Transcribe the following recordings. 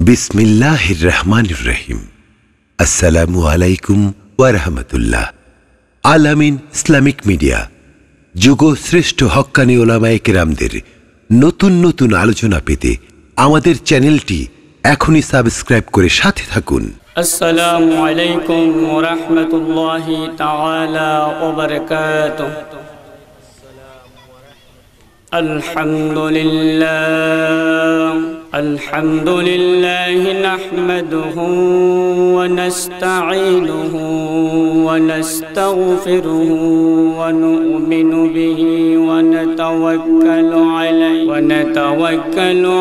বিসমিল্লাহির রহমানির রহিম। আসসালামু আলাইকুম ওয়া রাহমাতুল্লাহ। আলামিন ইসলামিক মিডিয়া যুগ শ্রেষ্ঠ হক্কানি উলামায়ে কেরামদের নতুন নতুন আলোচনা পেতে আমাদের চ্যানেলটি এখনই সাবস্ক্রাইব করে সাথে থাকুন। আসসালামু আলাইকুম ওয়া রাহমাতুল্লাহি তাআলা ওয়া বারাকাতুহু। الحمد لله نحمده ونستعينه ونستغفره ونؤمن به ونتوكل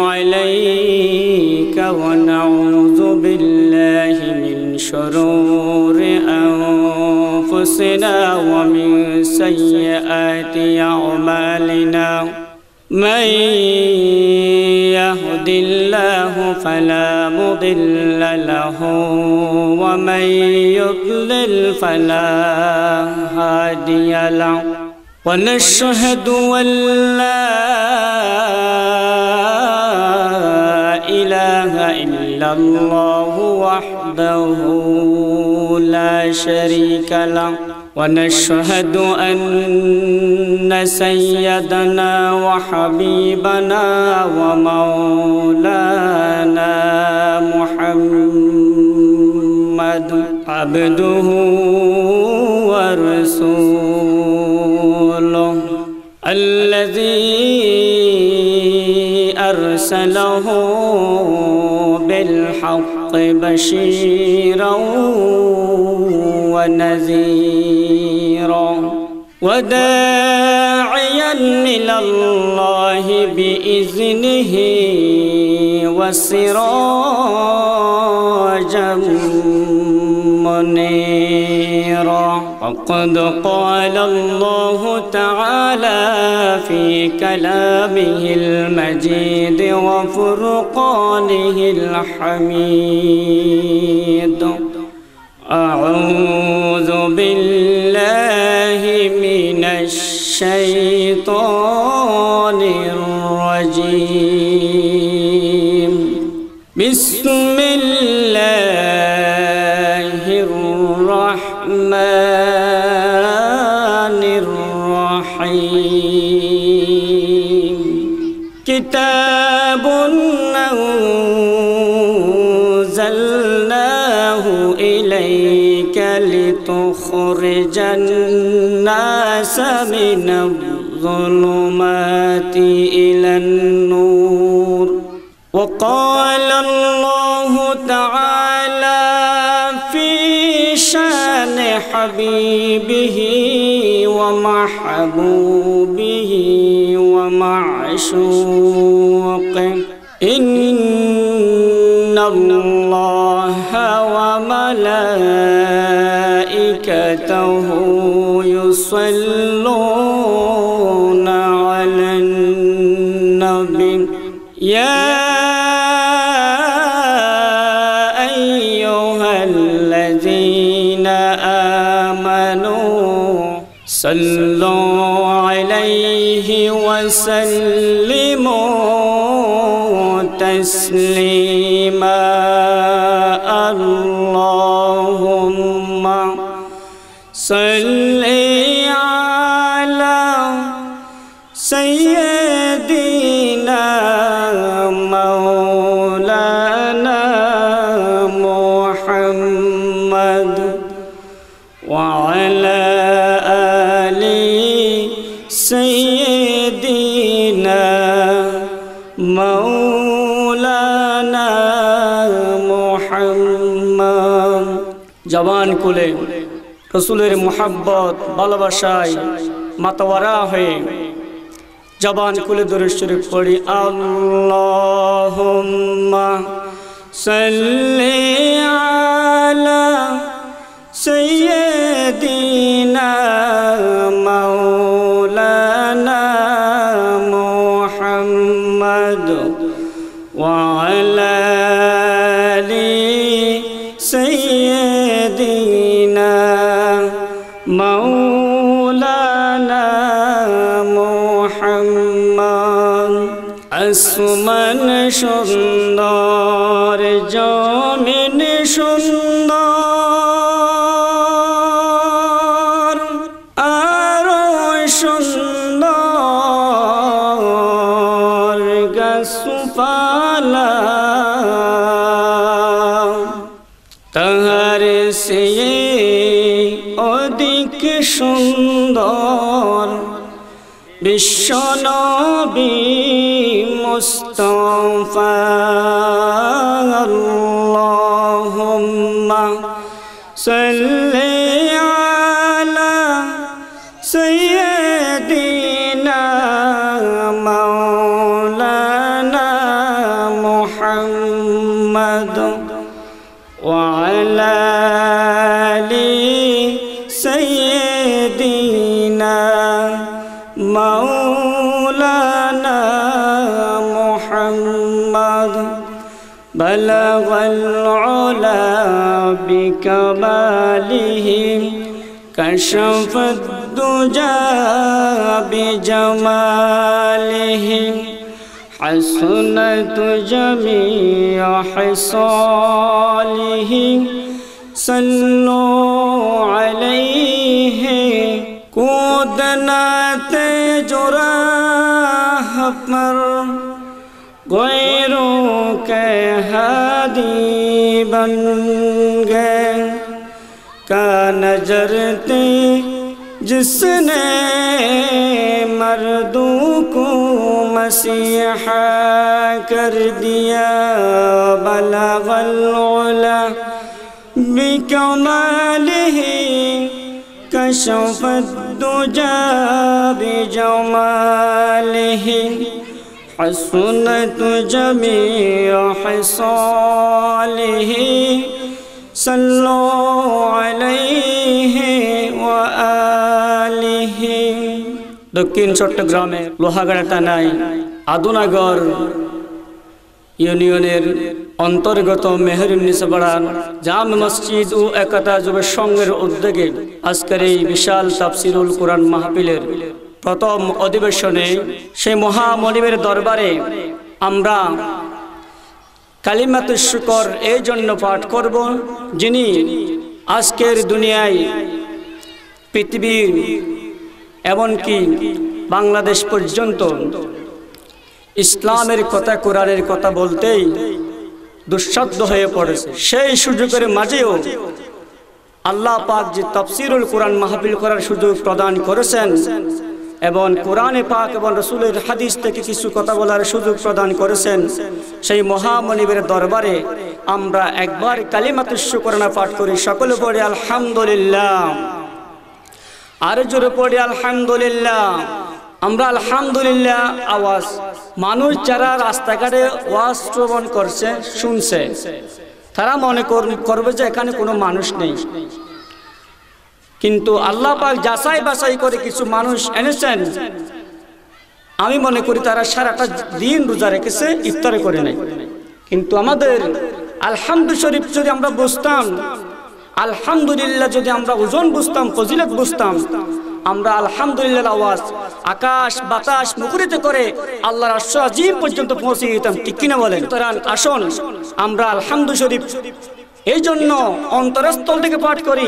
عليك ونعوذ بالله من شرور أنفسنا ومن سيئات أعمالنا من يهد الله فلا مضل له ومن يضلل فلا هادي له ونشهد أن لا إله إلا الله وحده لا شريك له ونشهد أن سيدنا وحبيبنا ومولانا محمد عبده ورسوله الذي أرسله بالحق بشيرا ونذيرا وداعيا إلى الله بإذنه وسراجا منيرا. وقد قال الله تعالى في كلامه المجيد وفرقانه الحميد: أعوذ بالله من الشيطان الرجيم. بسم الله الرحمن الرحيم. كتاب أنزلناه إليك لتخرج الناس من الظلمات إلى النور. وقال الله تعالى في شان حبيبه ومحبوبه ومعشوقه: إن الله وملائكته يصلون على النبي يا أيها الذين آمنوا صلوا عليه وسلموا تسليما. اللهم صل على سيدنا مولانا محمد وعلى آل سيدنا مولانا محمد. জবান খুলে রসুলের মুহাব্বত ভালোবাসায় মাতোয়ারা হয়ে জবান খুলে দরুদ শরীফ পড়ি। আল্লাহুম্মা সাল্লি আলা সাইয়্যিদিনা মাওলানা মুহাম্মদ ওয়া আলা আলি সাইয়্যিদিনা মাওলানা মুহাম্মদ। আসমান সুন্দর মোর জমিন সুন্দর আরো সুন্দর গাছপালা তাহার সে অধিক সুন্দর বিশ্বনবী মুস্তাফা আল্লাহুম্মা সাল্লি আলা সাইয়্যিদিনা মাওলানা মুহাম্মদ ওয়া আলা আলি সাইয়্যিদিনা مولانا محمد بلغ العلا بكماله كشف الدجى بجماله حسنت جميع خصاله صلوا عليه کودنا تے جراح پر غیروں کے ہادی بن گئے کا نظر تے جس نے مردوں کو مسیحا کر دیا بلغ العلا بکمالہ کشف الدجى بجماله حسنت جميع خصاله صلوا عليه وآله দক্ষিণ চট্টগ্রামের লোহাগাড়া থানায় আদুনাগর ইউনিয়নের অন্তর্গত মেহেরুন্নিসাপাড়ার জামে মসজিদ ও একতা যুব সংঘের উদ্যোগে আজকের এই বিশাল তাফসিরুল কোরআন মাহফিলের প্রথম অধিবেশনে সেই মহামনিবের দরবারে আমরা কালিমাতুশ শুকর এই জন্য পাঠ করব যিনি আজকের দুনিয়ায় পৃথিবীর এমনকি বাংলাদেশ পর্যন্ত ইসলামের কথা কোরআনের কথা বলতেই দুঃসাধ্য হয়ে পড়েছে সেই সুযোগের মাঝেও আল্লাহ পাক যে তাফসিরুল কোরআন মাহফিল করার সুযোগ প্রদান করেছেন এবং কোরআনে পাক এবং রাসূলের হাদিস থেকে কিছু কথা বলার সুযোগ প্রদান করেছেন সেই মহামনিবের দরবারে আমরা একবার কালিমাতুশ শুকরানা পাঠ করি সকলে পড়ি আলহামদুলিল্লাহ আর জোরে পড়ি আলহামদুলিল্লাহ আমরা আলহামদুলিল্লাহ আওয়াজ মানুষ যারা রাস্তাঘাটে ওয়াজ শ্রবণ করছে শুনছে তারা মনে করবে যে এখানে কোনো মানুষ নেই কিন্তু আল্লাহ পাক যাচাই বাছাই করে কিছু মানুষ এনেছেন আমি মনে করি তারা সারাটা দিন রোজা রেখেছে ইফতার করে নাই কিন্তু আমাদের আলহামদুলিল্লাহ শরীফ যদি আমরা বুঝতাম আলহামদুলিল্লাহ যদি আমরা ওজন বুঝতাম ফজিলত বুঝতাম আমরা আলহামদুলিল্লাহ আওয়াজ আকাশ বাতাস মুখরিত করে আল্লাহর আরশ আজিম পর্যন্ত পৌঁছে যেতাম ঠিক কিনা বলেন সুতরাং আসুন আমরা আলহামদুলিল্লাহ শরীফ এই জন্য অন্তরস্থল থেকে পাঠ করি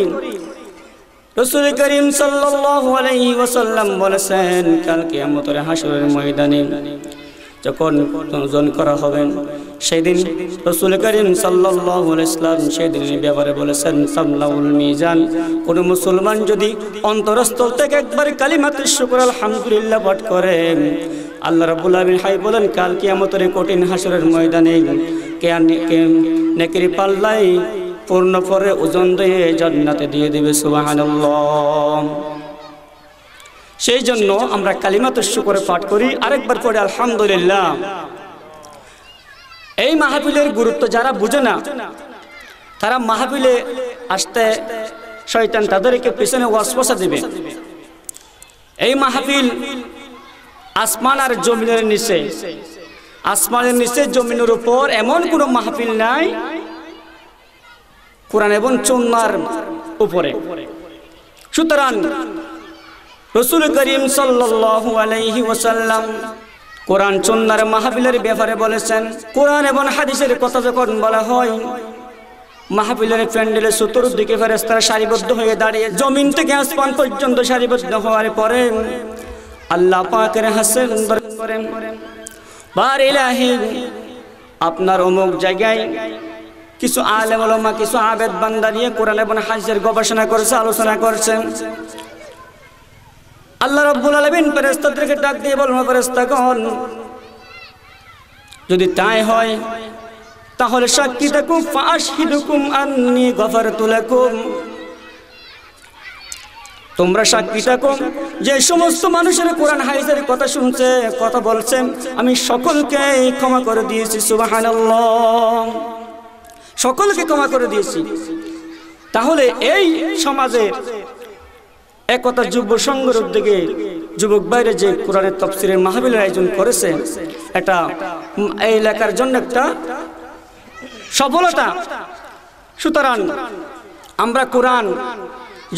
রাসূল করিম সাল্লাল্লাহু আলাইহি ওয়াসাল্লাম বলেছেন কাল কিয়ামতের হাসরের ময়দানে যখন ওজন করা হবে সেই দিন রাসূল করিম সাল্লাল্লাহু আলাইহি ওয়াসাল্লাম সেই দিনের ব্যাপারে বলেছেন সামলাউল মিজান কোন মুসলমান যদি অন্তরস্থল থেকে একবার কালিমাতুশ শুকর আলহামদুলিল্লাহ পাঠ করে আল্লাহ রাব্বুল আলামিন হাই বলেন কাল কিয়ামতের কঠিন হাসরের ময়দানে নেকির পাল্লাই পূর্ণ করে ওজন দিয়ে জান্নাতে দিয়ে দিবে সুবহানাল্লাহ সেই জন্য আমরা কালিমাতুশ শুকর পাঠ করি আরেকবার পড়ি আলহামদুলিল্লাহ এই মাহফিলের গুরুত্ব যারা বুঝে না তারা মাহফিলে আসতে শয়তান তাদেরকে পিছনে ওয়াসওয়াসা দিবে এই মাহফিল আসমান আর জমিনের নিচে আসমানের নিচে জমিনের উপর এমন কোন মাহফিল নাই কোরআন এবং সুন্নাহর উপরে সুতরাং রাসূল করিম সাল্লাল্লাহু আলাইহি ওয়াসাল্লাম কোরআন সুন্নাহর মাহফিলের ব্যাপারে বলেছেন, কোরআন এবং হাদিসের কথা যখন বলা হয়, মাহফিলের প্যান্ডেলের চতুর্দিকে ফেরেশতারা সারিবদ্ধ হয়ে দাঁড়িয়ে জমিন থেকে আসমান পর্যন্ত সারিবদ্ধ হওয়ার পরে আল্লাহ পাকের হাসেন করেন, বার ইলাহি, আপনার অমুক জায়গায় কিছু আলেম ওলামা, কিছু আবেদ বান্দা নিয়ে কোরআন এবং হাদিসের গবেষণা করেছে, আলোচনা করছেন। আল্লাহ রাব্বুল আলামিন ফেরেশতাদেরকে ডাক দিয়ে বললেন, ফেরেশতাগণ, যদি তাই হয় তাহলে সাক্ষী থাকুন, ফাশহিদুকুম আন্নী গফারতু লাকুম, তোমরা সাক্ষী থাকো যে সমস্ত মানুষের কোরআন হাদিসের কথা শুনছে, কথা বলছে, আমি সকলকে ক্ষমা করে দিয়েছি। সুবহানাল্লাহ, সকলকে ক্ষমা করে দিয়েছি। তাহলে এই সমাজের একতা যুব সংঘের উদ্যোগে যুবক বাইরে যে কোরআনের তাফসীরের মাহফিলের আয়োজন করেছে, এটা এই এলাকার জন্য একটা সফলতা। সুতরাং আমরা কোরআন,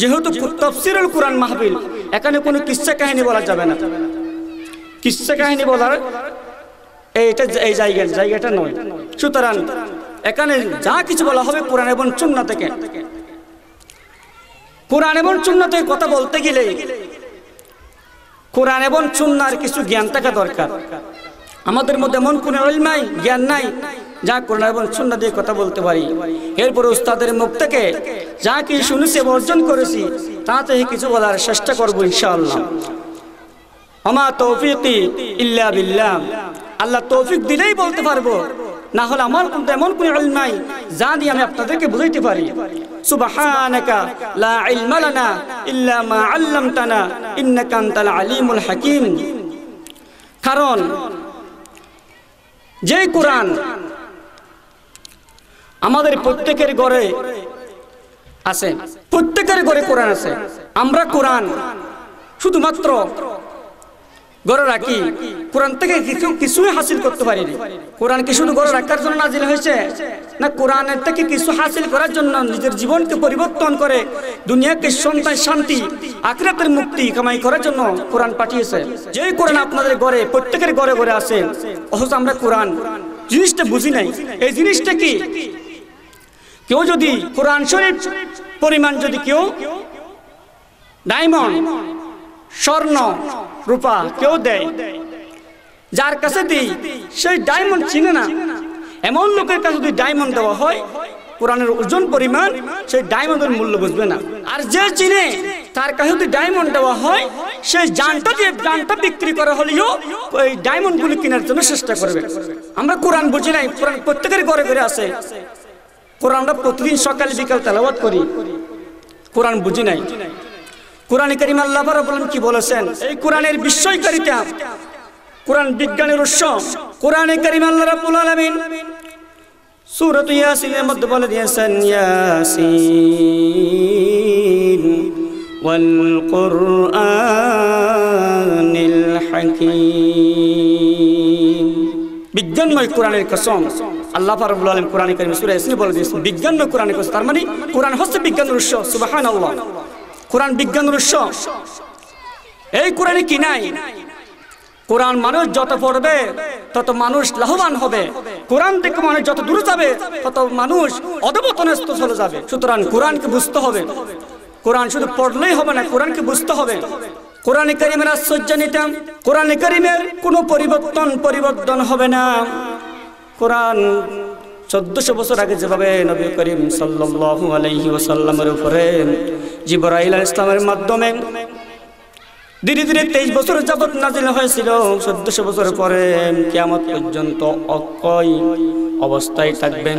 যেহেতু তাফসীরুল কোরআন মাহফিল, এখানে কোনো কিসসা কাহিনী বলা যাবে না। কিসসা কাহিনী বলার এই জায়গাটা নয়। সুতরাং এখানে যা কিছু বলা হবে কোরআন এবং সুন্নাহ থেকে। কোরআন এবং সুন্নাহ থেকে কথা বলতে গেলে কোরআন এবং সুন্নাহর কিছু জ্ঞান থাকা দরকার। আমাদের মধ্যে এমন কোনো ইলম নাই, জ্ঞান নাই যা কোরআন এবং সুন্নাহ দিয়ে কথা বলতে পারি। এরপর উস্তাদের মুখ থেকে যা কিছু শুনেছি এবং অর্জন করেছি তা থেকে কিছু বলার চেষ্টা করব ইনশাআল্লাহ। আমা তৌফিকি ইল্লা বিল্লাহ, আল্লাহ তৌফিক দিলেই বলতে পারবো, না হলে আমার মধ্যে এমন কোনো ইলম নাই যা দিয়ে আমি আপনাদেরকে বুঝাইতে পারি। সুবহানাকা লা ইলমা লানা ইল্লা মা আল্লামতানা ইন্নাকা আনতাল আলিমুল হাকিম। কারণ যে কোরআন আমাদের প্রত্যেকের ঘরে আছে, প্রত্যেকের ঘরে কোরআন আছে। আমরা কোরআন শুধুমাত্র ঘরে রাখি, কোরআন থেকে কিছুই হাসিল করতে পারিনি। কোরআন কি শুধু ঘরে রাখার জন্য নাজিল হয়েছে? না, কোরআনের থেকে কিছু হাসিল করার জন্য নিজের জীবনকে পরিবর্তন করে দুনিয়াকে শান্তি, আখিরাতের মুক্তি কামাই করার জন্য কোরআন পাঠিয়েছে। যে কোরআন আপনাদের ঘরে, প্রত্যেকের ঘরে ঘরে আছে, অথচ আমরা কোরআন জিনিসটা বুঝি নাই। এই জিনিসটা কি? কেউ যদি কোরআন শরীফ পরিমাণ যদি কেউ ডায়মন্ড, স্বর্ণ, রূপা কেউ দেয়, যার কাছে দিই সেই ডায়মন্ড চিনে না, এমন লোকের কাছে যদি ডায়মন্ড দেওয়া হয় কোরআনের ওজন পরিমাণ, সেই ডায়মন্ডের মূল্য বুঝবে না। আর যে চিনে তার কাছে যদি ডায়মন্ড দেওয়া হয়, সেই জানটা দিয়ে জানটা বিক্রি করা হলেও ওই ডায়মন্ডগুলো কেনার জন্য চেষ্টা করবে। আমরা কোরআন বুঝি নাই, কোরআন প্রত্যেকের ঘরে ঘরে আছে। কোরআনটা প্রতিদিন সকাল বিকাল তেলাওয়াত করি, কোরআন বুঝি নাই। কোরআন কারীম আল্লাহ রাব্বুল কি বলেছেন? এই কোরআনের বিস্ময়কারিতা, কোরআন বিজ্ঞানের উৎস। কোরআন কারীম আল্লাহ রাব্বুল আলামিন সূরা ইয়াসিনের মধ্যে বলে দিয়েছেন, ইয়াসিন ওয়াল কুরআনিল হাকীম। বিজ্ঞানময় কোরআনের কসম। আল্লাহ রাব্বুল আলামিন কোরআন কারীম সূরা ইয়াসিনে বলে দিয়েছেন বিজ্ঞানময় কোরআনের কসম। তার মানে কোরআন হচ্ছে বিজ্ঞানের উৎস। সুবহানাল্লাহ, কোরআন বিজ্ঞানের উৎস। এই কোরআনে কি নাই? কোরআন মানুষ যত পড়বে তত মানুষ লাভবান হবে। কোরআন থেকে মানুষ যত দূরে যাবে তত মানুষ অধঃপতনস্থ চলে যাবে। সুতরাং কোরআনকে বুঝতে হবে। কোরআন শুধু পড়লেই হবে না, কোরআনকে বুঝতে হবে। কোরআনে কারীমের আশ্চর্য নিতাম, কোরআনে কারীমের কোনো পরিবর্তন হবে না। কোরআন 1400 বছর আগে যেভাবে নবী করিম সাল্লাল্লাহু আলাইহি ওয়াসাল্লামের উপরে জিবরাইল আলাইহিস সালামের মাধ্যমে ধীরে ধীরে 23 বছর যাবত নাজিল হয়েছিল, 1400 বছর পরে কিয়ামত পর্যন্ত অক্ষয় অবস্থায় থাকবেন।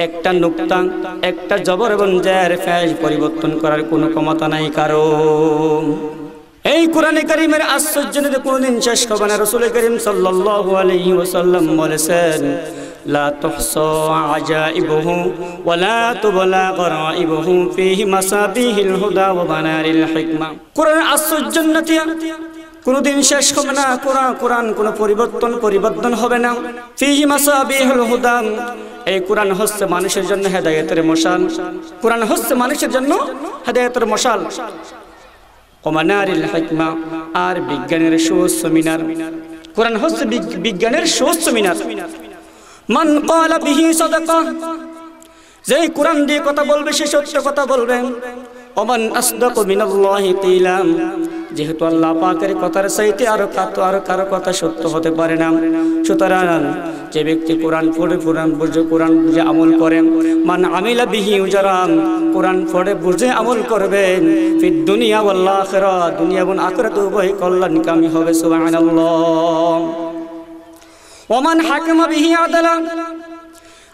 একটা নুকতা, একটা জবর এবং জায়ের ফেজ পরিবর্তন করার কোনো ক্ষমতা নাই কারো। এই কোরআনে কারীমের আশ্চর্য নিতে কোনোদিন শেষ হবে না। রাসূল করিম সাল্লাল্লাহু আলাইহি ওয়াসাল্লাম বলেছেন, লা তুহসা আজাইবুহু ওয়া লা তুবলা গরাইবুহু ফীহি মাসাবিহিল হুদা ওয়া বানারিল হিকমা। কোরআনের আশ্চর্যতা কোনোদিন শেষ হবে না। কোরআন কোনো পরিবর্তন হবে না। ফীহি মাসাবিহিল হুদা, এই কোরআন হচ্ছে মানুষের জন্য হেদায়েতের মশাল। কোরআন হচ্ছে মানুষের জন্য হেদায়েতের মশাল। ওয়া বানারিল হিকমা, আর বিজ্ঞানের সুউচ্চ মিনার। কোরআন হচ্ছে বিজ্ঞানের সহজ মিনার। মান ক্বালা বিহি সাদাকা, যে কোরআন দিয়ে কথা বলবে সে সত্য কথা বলবে। ওমান আসদাকু মিনাল্লাহি কিলা, যেহেতু আল্লাহ পাকের কথার চাইতে আর কারো কথা সত্য হতে পারে না। সুতরাং যে ব্যক্তি কোরআন পড়ে, কোরআন বুঝে আমল করে, মান আমিলা বিহি উজরাম, কোরআন পড়ে বুঝে আমল করবেন, ফিদ দুনিয়া ওয়াল আখিরা, দুনিয়া এবং আখিরাতে উভয় কল্যাণকামী হবে। সুবহানাল্লাহ। ওমান হাকামা বিহি আদালা,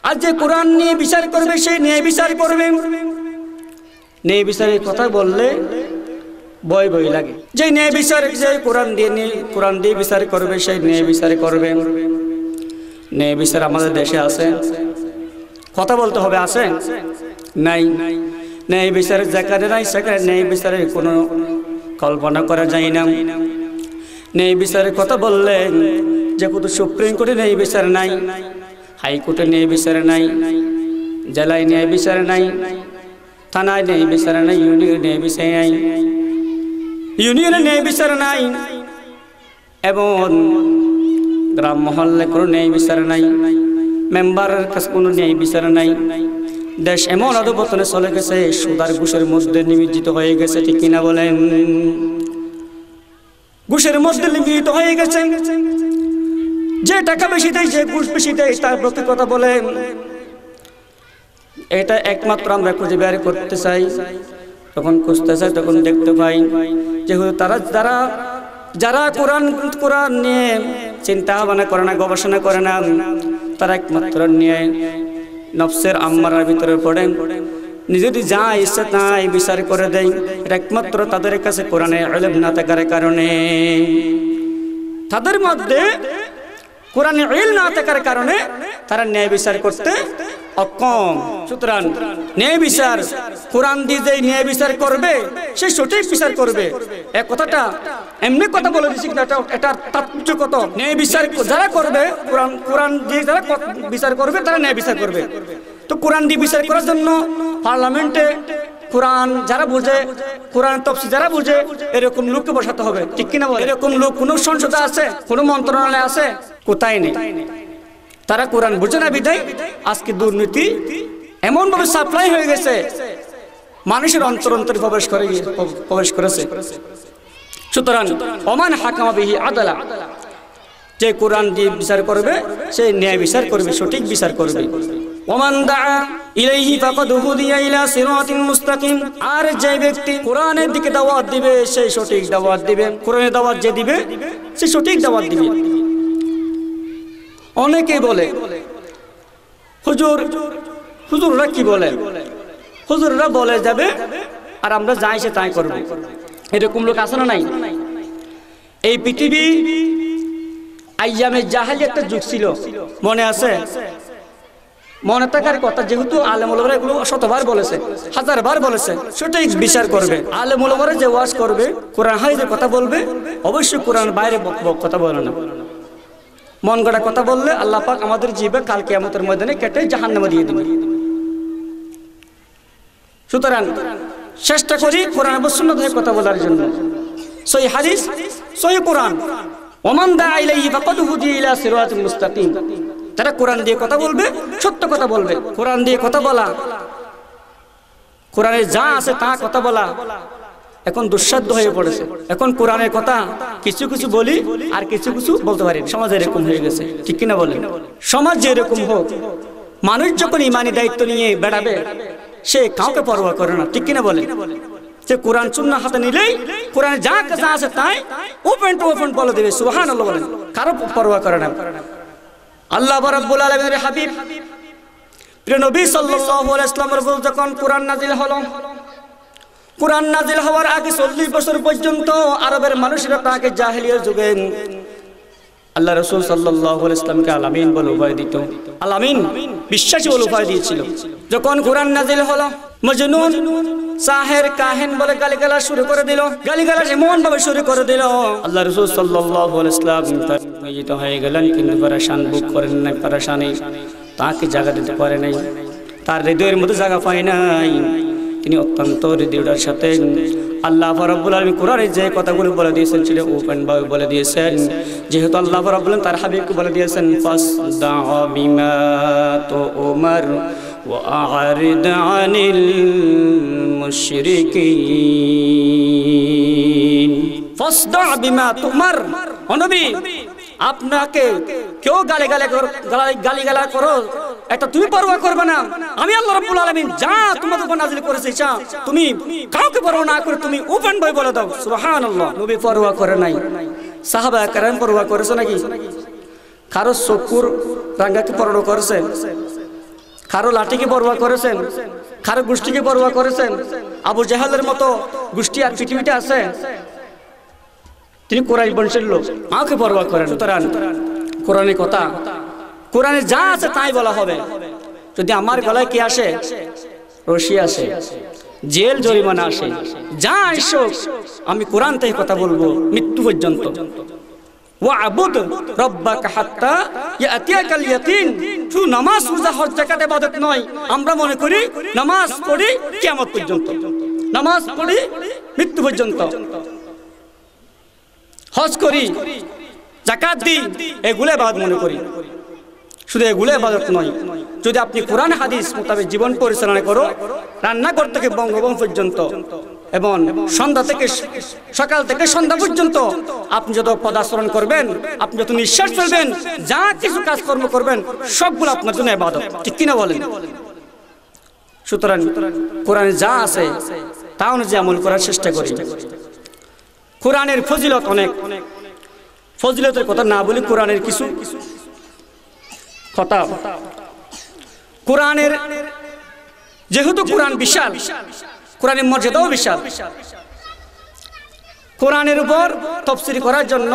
আর যে কোরআন নিয়ে বিচার করবে সে ন্যায় বিচার করবে। ন্যায় বিচারের কথা বললে ভয় লাগে, যে ন্যায় বিচার, যে কোরআন দিয়ে বিচার করবে সেই ন্যায় বিচার করবে। ন্যায় বিচার আমাদের দেশে আছে, কথা বলতে হবে, আছে নাই? ন্যায় বিচারের যেখানে নাই সেখানে ন্যায় বিচারের কোনো কল্পনা করা যায় না। ন্যায় বিচারের কথা বললে যেহেতু সুপ্রিম কোর্টে ন্যায় বিচার নাই, হাইকোর্টে ন্যায় বিচার নাই, জেলায় ন্যায় বিচার নাই, থানায় ন্যায় বিচার নাই, ইউনিয়নে ন্যায় বিচার নাই, ইউনিয়নে ন্যায় বিচার নাই, এবং গ্রাম মহল্লে কোনো ন্যায় বিচার নাই, মেম্বারের কাছে কোনো ন্যায় বিচার নাই। দেশ এমন অধপতনে চলে গেছে, সুদার ঘুষের মধ্যে নিমজ্জিত হয়ে গেছে, ঠিক কিনা বলেন? ঘুষের মধ্যে নিমজ্জিত হয়ে গেছে। যে টাকা বেশি দেয়, যে ঘুষ বেশি দেয় তার প্রতি কথা বলেন। এটা একমাত্র আমরা খুঁজে বের করতে চাই, তখন খুঁজতে চাই, তখন দেখতে পাই যেহেতু যারা কোরআন নিয়ে চিন্তা ভাবনা করে না, গবেষণা করে না, তারা একমাত্র নিয়ে নফসের আম্মারার ভিতরে পড়ে, নিজের যা ইচ্ছা তাই বিচার করে দেয়। এটা একমাত্র তাদের কাছে কোরআনের ইলম না থাকার কারণে, তাদের মধ্যে কোরআনের ইলম না থাকার কারণে তারা ন্যায় বিচার করতে অক্ষম। সুতরাং ন্যায় বিচার, কোরআন দিয়ে যে ন্যায় বিচার করবে সে সঠিক বিচার করবে। এক কথাটা এমনি কথা বলে দিচ্ছি, এটা তাৎপর্য কত। ন্যায় বিচার যারা করবে, কোরআন দিয়ে যারা বিচার করবে তারা ন্যায় বিচার করবে। তো কোরআন দিয়ে বিচার করার জন্য পার্লামেন্টে কোরআন যারা বুঝে, কোরআন তফসির যারা বুঝে, এরকম লোককে বসাতে হবে, ঠিক কিনা বলে? এরকম লোক কোন সংসদে আছে, কোন মন্ত্রণালয়ে আছে? কোথায় নেই। তারা কোরআন বুঝে না বিধায় আজকে দুর্নীতি এমন ভাবে সাপ্লাই হয়ে গেছে, মানুষের অন্তরে প্রবেশ করেছে। সুতরাং ওমান হাকামা বিহি আদালা, যে কোরআন দিয়ে বিচার করবে সে ন্যায় বিচার করবে, সঠিক বিচার করবে। ওমান দাআ ইলাইহি ফাকাদ হুদিয়া ইলা সিরাতিন মুস্তাকিম, আর যে ব্যক্তি কোরআনের দিকে দাওয়াত দিবে সে সঠিক দাওয়াত দিবে। কোরআনের দাওয়াত যে দিবে সে সঠিক দাওয়াত দিবে। অনেকেই বলে হুজুররা কি বলে, হুজুররা বলে যাবে আর আমরা যাই সে তাই করব। এরকম লোক আছে না নাই? এই পৃথিবী আইয়ামে জাহেলি একটা যুগ ছিল, মনে আছে? মনে থাকার কথা, যেহেতু আলেম ওলামারা এগুলো শতবার বলেছে, হাজারবার বলেছে, সঠিক বিচার করবে। আলেম ওলামারা যে ওয়াজ করবে, কোরআন হাদিসের কথা বলবে, অবশ্যই কোরআন বাইরে কথা বলে না। মন গড়া কথা বললে আল্লাহ পাক আমাদের জিবে কাল কিয়ামতের ময়দানে কেটে জাহান্নামে দিয়ে দিবে। সুতরাং চেষ্টা করি কোরআন এবং সুন্নাত ধরে কথা বলার জন্য। সহিহ হাদিস, সহিহ কোরআন। ওমান দাআ ইলাইহি ফাকাদ হুদিয়া ইলা সিরাতিল মুস্তাকিম, তারা কোরআন দিয়ে কথা বলবে, সত্য কথা বলবে। কোরআন দিয়ে কথা বলা, কোরআনে যা আছে তা কথা বলা এখন দুঃসাধ্য হয়ে পড়েছে। এখন কোরআনের কথা কিছু কিছু বলি আর কিছু কিছু বলতে পারি। সমাজ এরকম হয়ে গেছে, ঠিক কিনা বলেন? সমাজ যেরকম হোক, মানুষ যখন ইমানি দায়িত্ব নিয়ে বেড়াবে সে কাউকে পরোয়া করে না, ঠিক কিনা বলেন? সে কোরআন সুন্নাহ হাতে নিলেই কোরআনে যা আছে তাই ওপেন টু ওপেন বলে দেবে, সুবহানাল্লাহ বলেন, কারো পরোয়া করে না। আল্লাহ রাব্বুল আলামিনের হাবিব প্রিয় নবী সাল্লাল্লাহু আলাইহি ওয়াসাল্লামের উপর যখন কোরআন নাযিল হলো, কোরআন নাযিল হওয়ার আগে 40 বছর পর্যন্ত আরবের মানুষেরা তাকে জাহেলিয়ার যুগে আল্লাহ রাসূল সাল্লাল্লাহু আলাইহি ওয়াসাল্লামকে আলামিন বলে উপাধি দিত। আলামিন বিশ্বাসী বলে উপাধি দিয়েছিল। যখন কোরআন নাযিল হলো, মজনুন, সাহের, কাহিন বলে গালিগালাজ শুরু করে দিল। গালিগালাজ এমন ভাবে শুরু করে দিল, আল্লাহ রাসূল সাল্লাল্লাহু আলাইহি ওয়াসাল্লাম নিয়োজিত হয়ে গেলেন, কিন্তু পেরেশান বুক করেন নাই, পেরেশানি তাকে জায়গা দিতে পারে নাই, তার হৃদয়ের মধ্যে জায়গা পায় নাই। তিনি অত্যন্ত হৃদয়ের সাথে আল্লাহ রাব্বুল আলামিন কোরআনে যে কথাগুলো বলে দিয়েছেন সেটা ওপেন ভাবে বলে দিয়েছেন। যেহেতু আল্লাহ রাব্বুল আলামিন তার হাবিবকে বলে দিয়েছেন ফাসদা বিমা তুমার ওয়া আ'রিদ আনিল মুশরিকিন। ফাসদা বিমা তুমার, ও নবী আপনাকে কেউ গালিগালাজ করো এটা তুমি পরোয়া করবে না। আমি আল্লাহ রাব্বুল আলামিন যা তোমাদের উপর নাযিল করেছি তুমি কাউকে পরোয়া না করে তুমি ওপেন ভাবে বলে দাও সুবহানাল্লাহ। নবী পরোয়া করে নাই, সাহাবা کرام পরোয়া করেছে নাকি? কারো চকুর রাঙ্গাকে পরোয়া করেছেন, কারো লাঠিকে পরোয়া করেছেন, কারো গোষ্ঠীকে পরোয়া করেছেন? আবু জাহালের মতো গোষ্ঠী আর পৃথিবীতে আছে? তিনি কোরআন বংশের লোক, আমাকে পরোয়া করেন। সুতরাং কোরআনের কথা, কোরআনে যা আছে তাই বলা হবে। যদি আমার গলায় কি আসে, রশি আসে, জেল জরিমানা আসে, যা আসুক আমি কোরআন থেকে কথা বলবো মৃত্যু পর্যন্ত। ওয়া'বুদ রাব্বাকা হাত্তা ইয়াতিয়াকাল ইয়াকিন। শুধু নামাজ রোজা হজ যাকাত ইবাদত নয়, আমরা মনে করি নামাজ পড়ি কিয়ামত পর্যন্ত, নামাজ পড়ি মৃত্যু পর্যন্ত, হজ করি, যাকাত দিই, এগুলো ইবাদত মনে করি। শুধু এগুলো ইবাদত নয়। যদি আপনি কোরআন হাদিস মোতাবেক জীবন পরিচালনা করো, রান্নাঘর থেকে বঙ্গভবন পর্যন্ত এবং সন্ধ্যা থেকে সকাল থেকে সন্ধ্যা পর্যন্ত আপনি যত পদাচরণ করবেন, আপনি যত নিঃশ্বাস ফেলবেন, যা কিছু কাজকর্ম করবেন সবগুলো আপনার জন্য ইবাদত, ঠিক কিনা বলেন? সুতরাং কোরআনে যা আছে তা অনুযায়ী আমল করার চেষ্টা করি। কোরআনের ফজিলত অনেক, ফজিলতের কথা না বলি, কোরআনের কিছু কথা। কোরআনের যেহেতু কোরআন বিশাল, কোরআনের মর্যাদাও বিশাল। কোরআনের উপর তাফসীর করার জন্য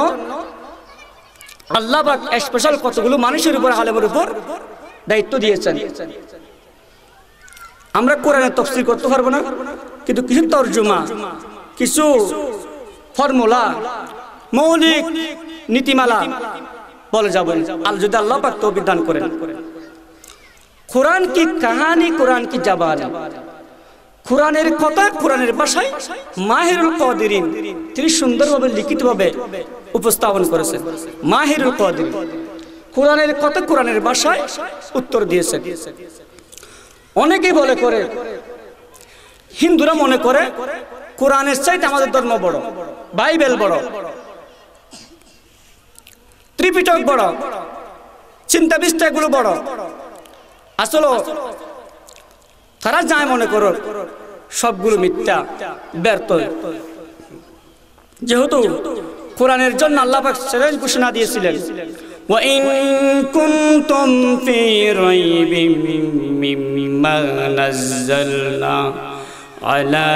আল্লাহ পাক স্পেশাল কতগুলো মানুষের উপর, আলেমের উপর দায়িত্ব দিয়েছেন। আমরা কোরআনের তাফসীর করতে পারবো না, কিন্তু কিছু তরজমা, কিছু ফর্মুলা, মৌলিক নীতিমালা বলে যাবেন যদি আল্লাহ পাক তৌফিক দান করেন। কোরআন কি কাহানি, কোরআন কি জাবান, কোরআনের কথা কোরআনের ভাষায় মাহিরুল কাদিরিন তিনি সুন্দরভাবে লিখিতভাবে উপস্থাপন করেছেন। মাহিরুল কাদির কোরআনের কথা কোরআনের ভাষায় উত্তর দিয়েছেন। অনেকেই বলে করে, হিন্দুরা মনে করে কোরআনের চাইতে আমাদের ধর্ম বড়, বাইবেল বড়, ত্রিপিটক বড়, চিন্তা বিস্তারগুলো বড়। আসলে তারা যায় মনে করো সবগুলো মিথ্যা, ব্যর্থ। যেহেতু কোরআনের জন্য আল্লাহ পাক চ্যালেঞ্জ ঘোষণা দিয়েছিলেন, ওয়া ইন কুনতুম ফি রাইবিম মিম্মা নাযালনা আলা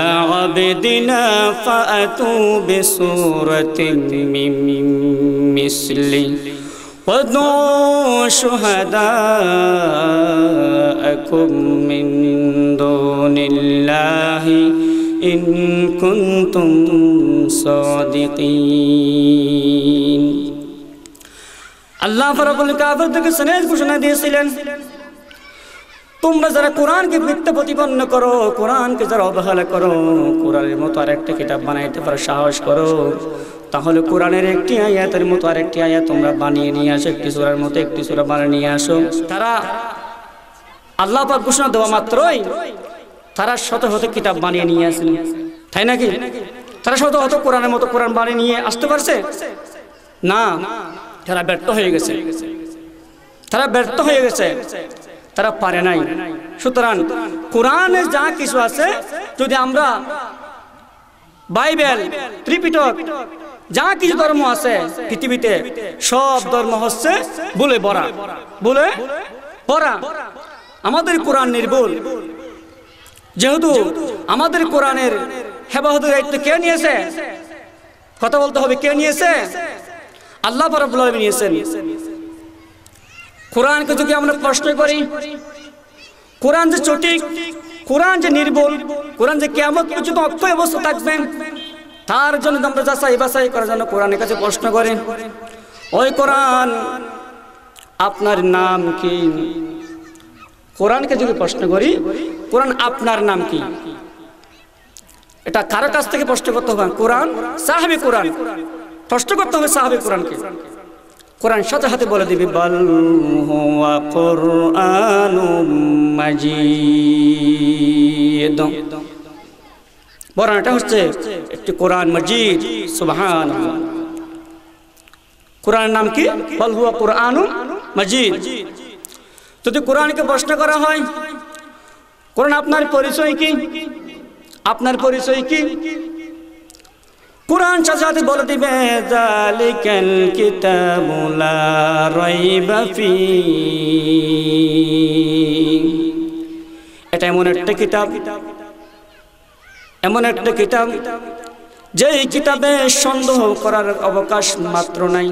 আবদিনা ফাআতু বিসূরাতিন মিন মিসলি وَادْعُوا شُهَدَاءَكُم مِّن دُونِ اللَّهِ إِن كُنتُمْ صَادِقِينَ। আল্লাহ রাব্বুল কাফিরদেরকে চ্যালেঞ্জ ঘোষণা দিয়েছিলেন, তোমরা যারা কোরআনকে মিথ্যা প্রতিপন্ন করো, কোরআনকে যারা অবহেলা করো, কোরআনের মতো আরেকটা কিতাব বানাইতে পারো সাহস করো, তাহলে কোরআনের একটি আয়াতের মতো আরেকটি আয়াত তোমরা বানিয়ে নিয়ে আসো, একটি সূরার মতো একটি সূরা বানিয়ে নিয়ে আসো। তারা আল্লাহ পাক ঘোষণা দেওয়া মাত্রই তারা শত শত কিতাব বানিয়ে নিয়ে আসেন, তাই নাকি? তারা শত শত কোরআনের মতো কোরআন বানিয়ে নিয়ে আসতে পারছে না? তারা ব্যর্থ হয়ে গেছে, তারা ব্যর্থ হয়ে গেছে, তারা পারে নাই। সুতরাং কোরআনে যা কিছু আছে, যদি আমরা বাইবেল, ত্রিপিটক, যা কিছু ধর্ম আছে পৃথিবীতে, সব ধর্ম হচ্ছে ভুলে ভরা, ভুলে ভরা। আমাদের কোরআন নির্ভুল। যেহেতু আমাদের কোরআনের হেফাজতের দায়িত্ব কে নিয়েছে? কথা বলতে হবে, কে নিয়েছে? আল্লাহ রাব্বুল আলামিন নিয়েছেন। কোরআনকে যদি আমরা প্রশ্ন করি, কোরআন যে সঠিক, কোরআন যে নির্ভুল, কোরআন যে কিয়ামত পর্যন্ত অক্ষয় অবস্থা থাকবে, তার জন্য আমরা যাচাই বাছাই করার জন্য কোরআনের কাছে প্রশ্ন করেন, ওই কোরআন আপনার নাম কি? কোরআনকে যদি প্রশ্ন করি, কোরআন আপনার নাম কি? এটা কারো কাছ থেকে প্রশ্ন করতে হবে? কোরআন, সাহাবী কোরআন। প্রশ্ন করতে হবে সাহাবী কোরআনকে। কোরআন সাথে হাতে বলে দিবে বাল হুয়া কুরআনুম মাজিদ। বর্ণনাটা হচ্ছে একটি কোরআন মাজিদ। সুবহানাল্লাহ। কোরআনের নাম কি? বাল হুয়া কুরআনুম মাজিদ। যদি কোরআনকে প্রশ্ন করা হয়, কোরআন আপনার পরিচয় কি? আপনার পরিচয় কি? কোরআন সাথে বলে দিবে যালিকাল কিতাবু লা রাইবা ফীহি। এটা এমন একটা কিতাব, এমন একটা কিতাব যেই কিতাবে সন্দেহ করার অবকাশ মাত্র নাই।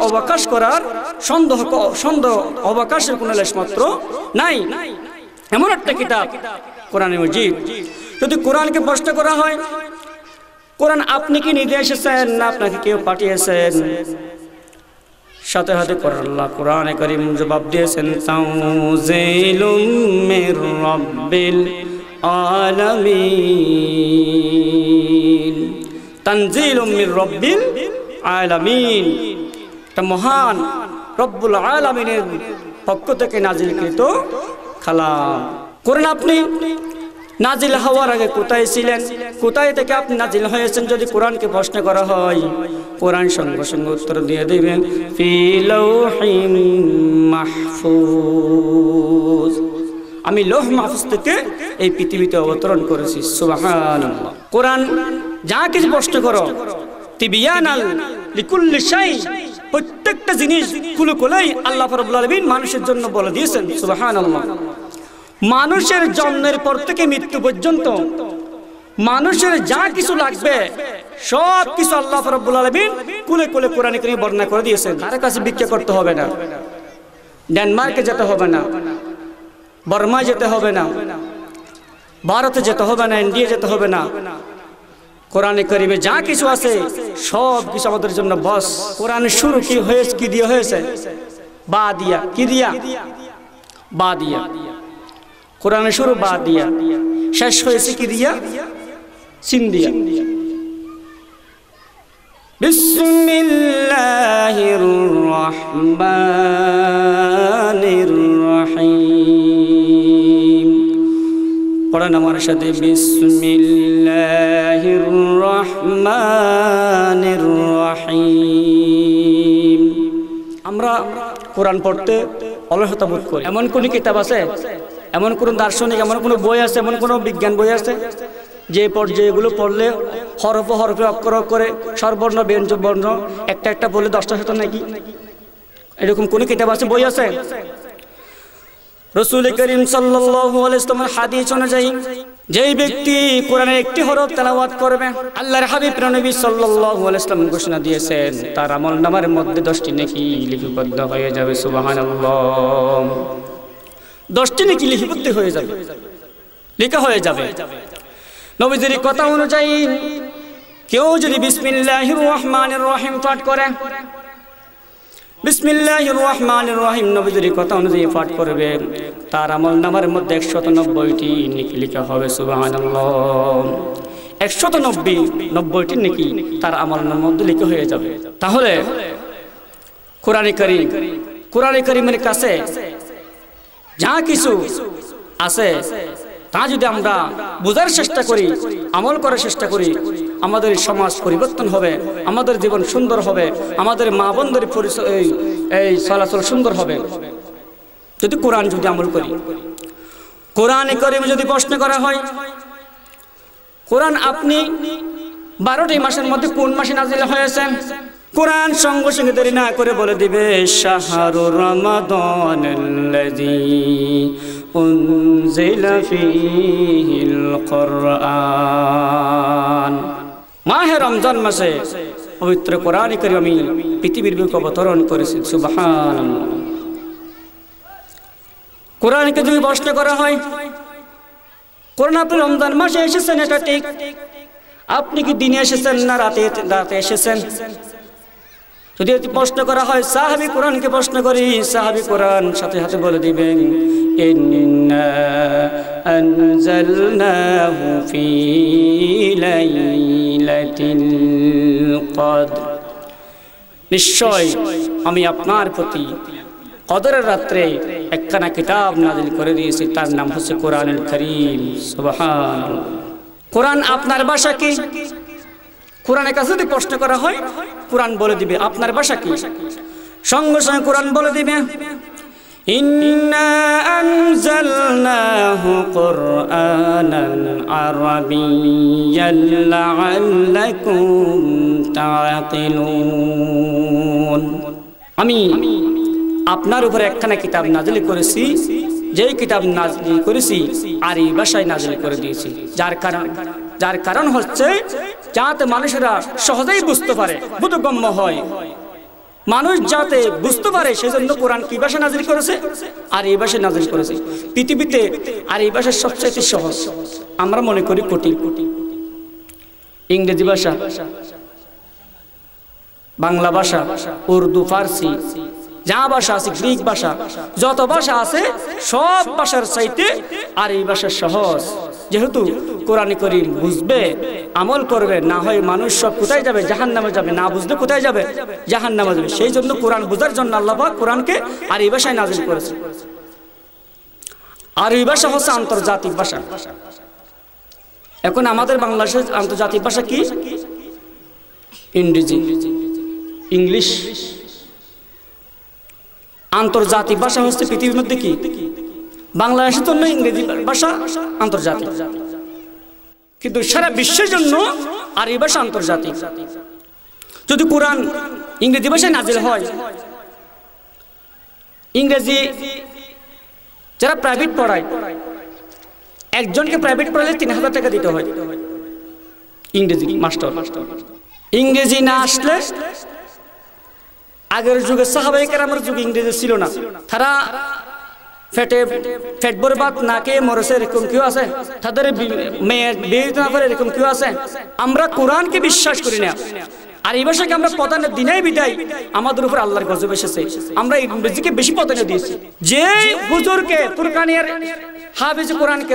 অবকাশ করার সন্দেহ অবকাশের কোনো লেশ মাত্র নাই। এমন একটা কিতাব কোরআন মাজিদ। যদি কোরআনকে প্রশ্ন করা হয়, কোরআন আপনি কি নিজে এসেছেন না আপনাকে কেউ পাঠিয়েছেন? সাথে সাথে আল্লাহ কোরআনে কারীম জবাব দিয়েছেন তানজিলুম মির রাব্বিল আলামিন। তানজিলুম মির রাব্বিল আলামিন, এটা মহান রব্বুল আলামিনের পক্ষ থেকে নাজিলকৃত কালাম। কোরআন আপনি নাজিল হওয়ার আগে কোথায় ছিলেন? কোথায় থেকে আপনি নাজিল হয়েছেন? যদি কোরআনকে প্রশ্ন করা হয়, কোরআন সঙ্গে সঙ্গে উত্তর দিয়ে দিবেন ফি লাউহিম মাহফুজ। আমি লৌহ মাহফুজ থেকে এই পৃথিবীতে অবতরণ করেছি। সুবহানাল্লাহ। কোরআন যা কিছু প্রশ্ন করো তিবিয়ানাল লিকুল্লি শাই, প্রত্যেকটা জিনিস খুলে খুলেই আল্লাহ রাব্বুল আলামিন মানুষের জন্য বলে দিয়েছেন। সুবহানাল্লাহ। মানুষের জন্মের পর থেকে মৃত্যু পর্যন্ত মানুষের যা কিছু লাগবে সব কিছু আল্লাহ রাব্বুল আলামিন কুলে কুলে কোরআনে কারীমে বর্ণনা করে দিয়েছেন। কারো কাছে ভিক্ষা করতে হবে না, ডেনমার্কে যেতে হবে না, বর্মায় যেতে হবে না, ভারতে যেতে হবে না, ইন্ডিয়া যেতে হবে না। কোরআনে কারীমে যা কিছু আছে সব কিছু আমাদের জন্য বস। কোরআন শুরু কি হয়েছে? কি দিয়ে হয়েছে? বা দিয়া। কি দিয়া? বা দিয়া। কোরআনের শুরু বা দিয়া, শেষ হয়েছে কি দিয়া? সিন দিয়া। বিসমিল্লাহির রহমানির রহিম। পড়েন আমার সাথে, বিসমিল্লাহির রহমানির রহিম। আমরা কোরআন পড়তে অলসতা বোধ করি। এমন কোন কিতাব আছে, এমন কোন দার্শনিক, এমন কোন বই আছে, এমন কোন বিজ্ঞান বই আছে যে পর্যায়গুলো পড়লে হরফে হরফে অক্ষর অক্ষরে স্বরবর্ণ ব্যঞ্জন বর্ণ একটা একটা বলে 10টা শত নাকি? এরকম কোন কিতাব আছে, বই আছে? রাসূল করিম সাল্লাল্লাহু আলাইহি ওয়াসাল্লামের হাদিস অনুযায়ী যেই ব্যক্তি কোরআনের একটি হরফ তেলাওয়াত করবে, আল্লাহর হাবিব নবী সাল্লাল্লাহু আলাইহি ওয়াসাল্লাম ঘোষণা দিয়েছেন তার আমলনামার মধ্যে 10টি নেকি লিপিবদ্ধ হয়ে যাবে। সুবহানাল্লাহ। 10টি নেকি লিপিবদ্ধ হয়ে যাবে, লেখা হয়ে যাবে। নবীজির কথা অনুযায়ী কেউ যদি বিসমিল্লাহির রহমানির রহিম পাঠ করে, বিসমিল্লাহির রহমানির রহিম নবীজির কথা অনুযায়ী পাঠ করবে, তার আমলনামার মধ্যে 190টি নেকি লেখা হবে। সুবহানাল্লাহ। 190টি নেকি তার আমলনামার মধ্যে লেখা হয়ে যাবে। তাহলে কোরআনে কারীমের কাছে যা কিছু আছে তা যদি আমরা বোঝার চেষ্টা করি, আমল করার চেষ্টা করি, আমাদের সমাজ পরিবর্তন হবে, আমাদের জীবন সুন্দর হবে, আমাদের মা বোনদের এই চলাচল সুন্দর হবে যদি কোরআন যদি আমল করি। কোরআনে কারীমে যদি প্রশ্ন করা হয়, কোরআন আপনি 12টি মাসের মধ্যে কোন মাসে নাজিল হয়েছে? কোরআন সঙ্গে সঙ্গে দেরি না করে বলে দিবে শাহরু রমাদানাল্লাযী উনজিলা ফীহিল কুরআন। মাহে রমজান মাসে পবিত্র কোরআনে কারীম আমি পৃথিবীর বুকে অবতরণ করেছি। সুবহানাল্লাহ। কোরআনকে যদি প্রশ্ন করা হয়, কোরআন আপনি রমজান মাসে এসেছেন এটা ঠিক, আপনি কি দিনে এসেছেন না রাতে এসেছেন? যদি প্রশ্ন করা হয় সাহাবী কোরআনকে প্রশ্ন করি, সাহাবী কোরআন সাথে সাথে বলে দিবেন ইন্না আনজালনাহু ফি লাইলাতিল কদর, নিশ্চয় আমি আপনার প্রতি কদরের রাত্রে একখানা কিতাব নাযিল করে দিয়েছি, তার নাম হচ্ছে কোরআনুল কারীম। সুবহানাল্লাহ। কোরআন আপনার ভাষা কি? কোরআনের কাছে যদি প্রশ্ন করা হয়, কোরআন বলে দিবে আপনার ভাষা কি। সঙ্গে সঙ্গে কোরআন বলে দিবে ইন্না আনজালনাহু কুরআনান আরাবিয়্যান লাআল্লাকুম তাআকিলুন, আমি আপনার উপরে একখানা কিতাব নাযিল করেছি, যেই কিতাব নাযিল করেছি আরবি ভাষায় নাযিল করে দিয়েছি, যার কারণ হচ্ছে যাতে মানুষেরা সহজেই বুঝতে পারে, বোধগম্য হয়, মানুষ যাতে বুঝতে পারে, সেজন্য কোরআন কি ভাষা নাযিল করেছে? আরবি ভাষায় নাযিল করেছে। পৃথিবীতে আরবি ভাষা সবচেয়ে সহজ, আমরা মনে করি কঠিন। ইংরেজি ভাষা, বাংলা ভাষা, উর্দু, ফার্সি, যা ভাষা আছে, গ্রিক ভাষা, যত ভাষা আছে সব ভাষার চাইতে আরবি ভাষা সহজ। যেহেতু কোরআন কারীম বুঝবে, আমল করবে, না হয় মানুষ সব কোথায় যাবে? জাহান্নামে যাবে। না বুঝলে কোথায় যাবে? জাহান্নামে যাবে। সেই জন্য কোরআন বোঝার জন্য আল্লাহ পাক কোরআনকে আরবি ভাষায় নাযিল করেছে। আরবি ভাষা হচ্ছে আন্তর্জাতিক ভাষা। এখন আমাদের বাংলাদেশের আন্তর্জাতিক ভাষা কি? ইংরেজি, ইংলিশ। আন্তর্জাতিক ভাষা হচ্ছে পৃথিবীর মধ্যে কি? বাংলাদেশের জন্য ইংরেজি ভাষা আন্তর্জাতিক, কিন্তু সারা বিশ্বের জন্য আরবি ভাষা আন্তর্জাতিক। যদি কোরআন ইংরেজি ভাষায় নাযিল হয়, ইংরেজি যারা প্রাইভেট পড়ায়, একজনকে প্রাইভেট পড়ালে ৩,০০০ টাকা দিতে হয় ইংরেজি মাস্টার। ইংরেজি না আসলে, আগের যুগে সাহাবায়ে কেরামের যুগে ইংরেজি ছিল না, তারা পেট ভরে ভাত না খেয়ে মরেছে, এরকম কেউ আছে? তাদের মেয়ের বিয়ে না করে এরকম কেউ আছে? আমরা কোরআনকে বিশ্বাস করি না, আর এই ভাষাকে আমরা প্রাধান্য দিনাই বিদায় আমাদের উপর আল্লাহর গজব এসেছে। আমরা ইংরেজিকে বেশি প্রাধান্য দিয়েছি। যে হুজুরকে ফুরকানিয়ার হাফেজ কোরআনকে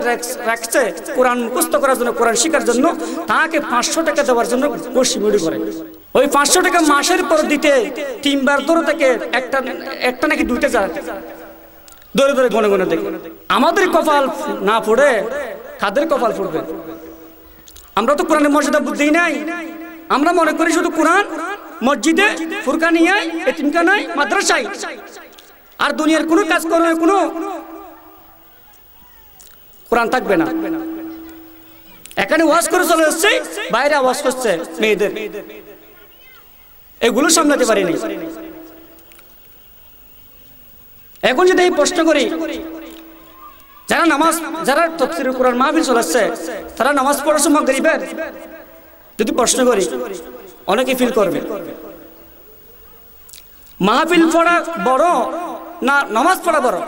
রাখছে কোরআন মুখস্থ করার জন্য, কোরআন শেখার জন্য, তাকে ৫০০ টাকা দেওয়ার জন্য কষিমুড়ি করে। ওই ৫০০ টাকা মাসের পর দিতে ৩ বার ধরে থেকে একটা নাকি ২টা যায়, ধরে ধরে গনে গনে দেখে। আমাদের কপাল না পড়ে কাদের কপাল পড়বে? আমরা তো কোরআনের মর্যাদা বুঝতেই নাই। আমরা মনে করি শুধু কোরআন মসজিদে, ফুরকানিয়ায়, এতিমখানায়, মাদ্রাসায়, আর দুনিয়ার কোনো কাজ করবে, কোনো কোরআন থাকবে না। এখানে ওয়াজ করে চলে যাচ্ছে, বাইরে আওয়াজ করছে মেয়েদের, এগুলো সামলাতে পারিনি। এখন যদি এই প্রশ্ন করি, যারা তাফসীরুল কোরআন মাহফিল চলাচ্ছে, তারা নামাজ পড়ার সময় গরিবের, যদি প্রশ্ন করি অনেকে ফিল করবে মাহফিল পড়া বড় না নামাজ পড়া বড়?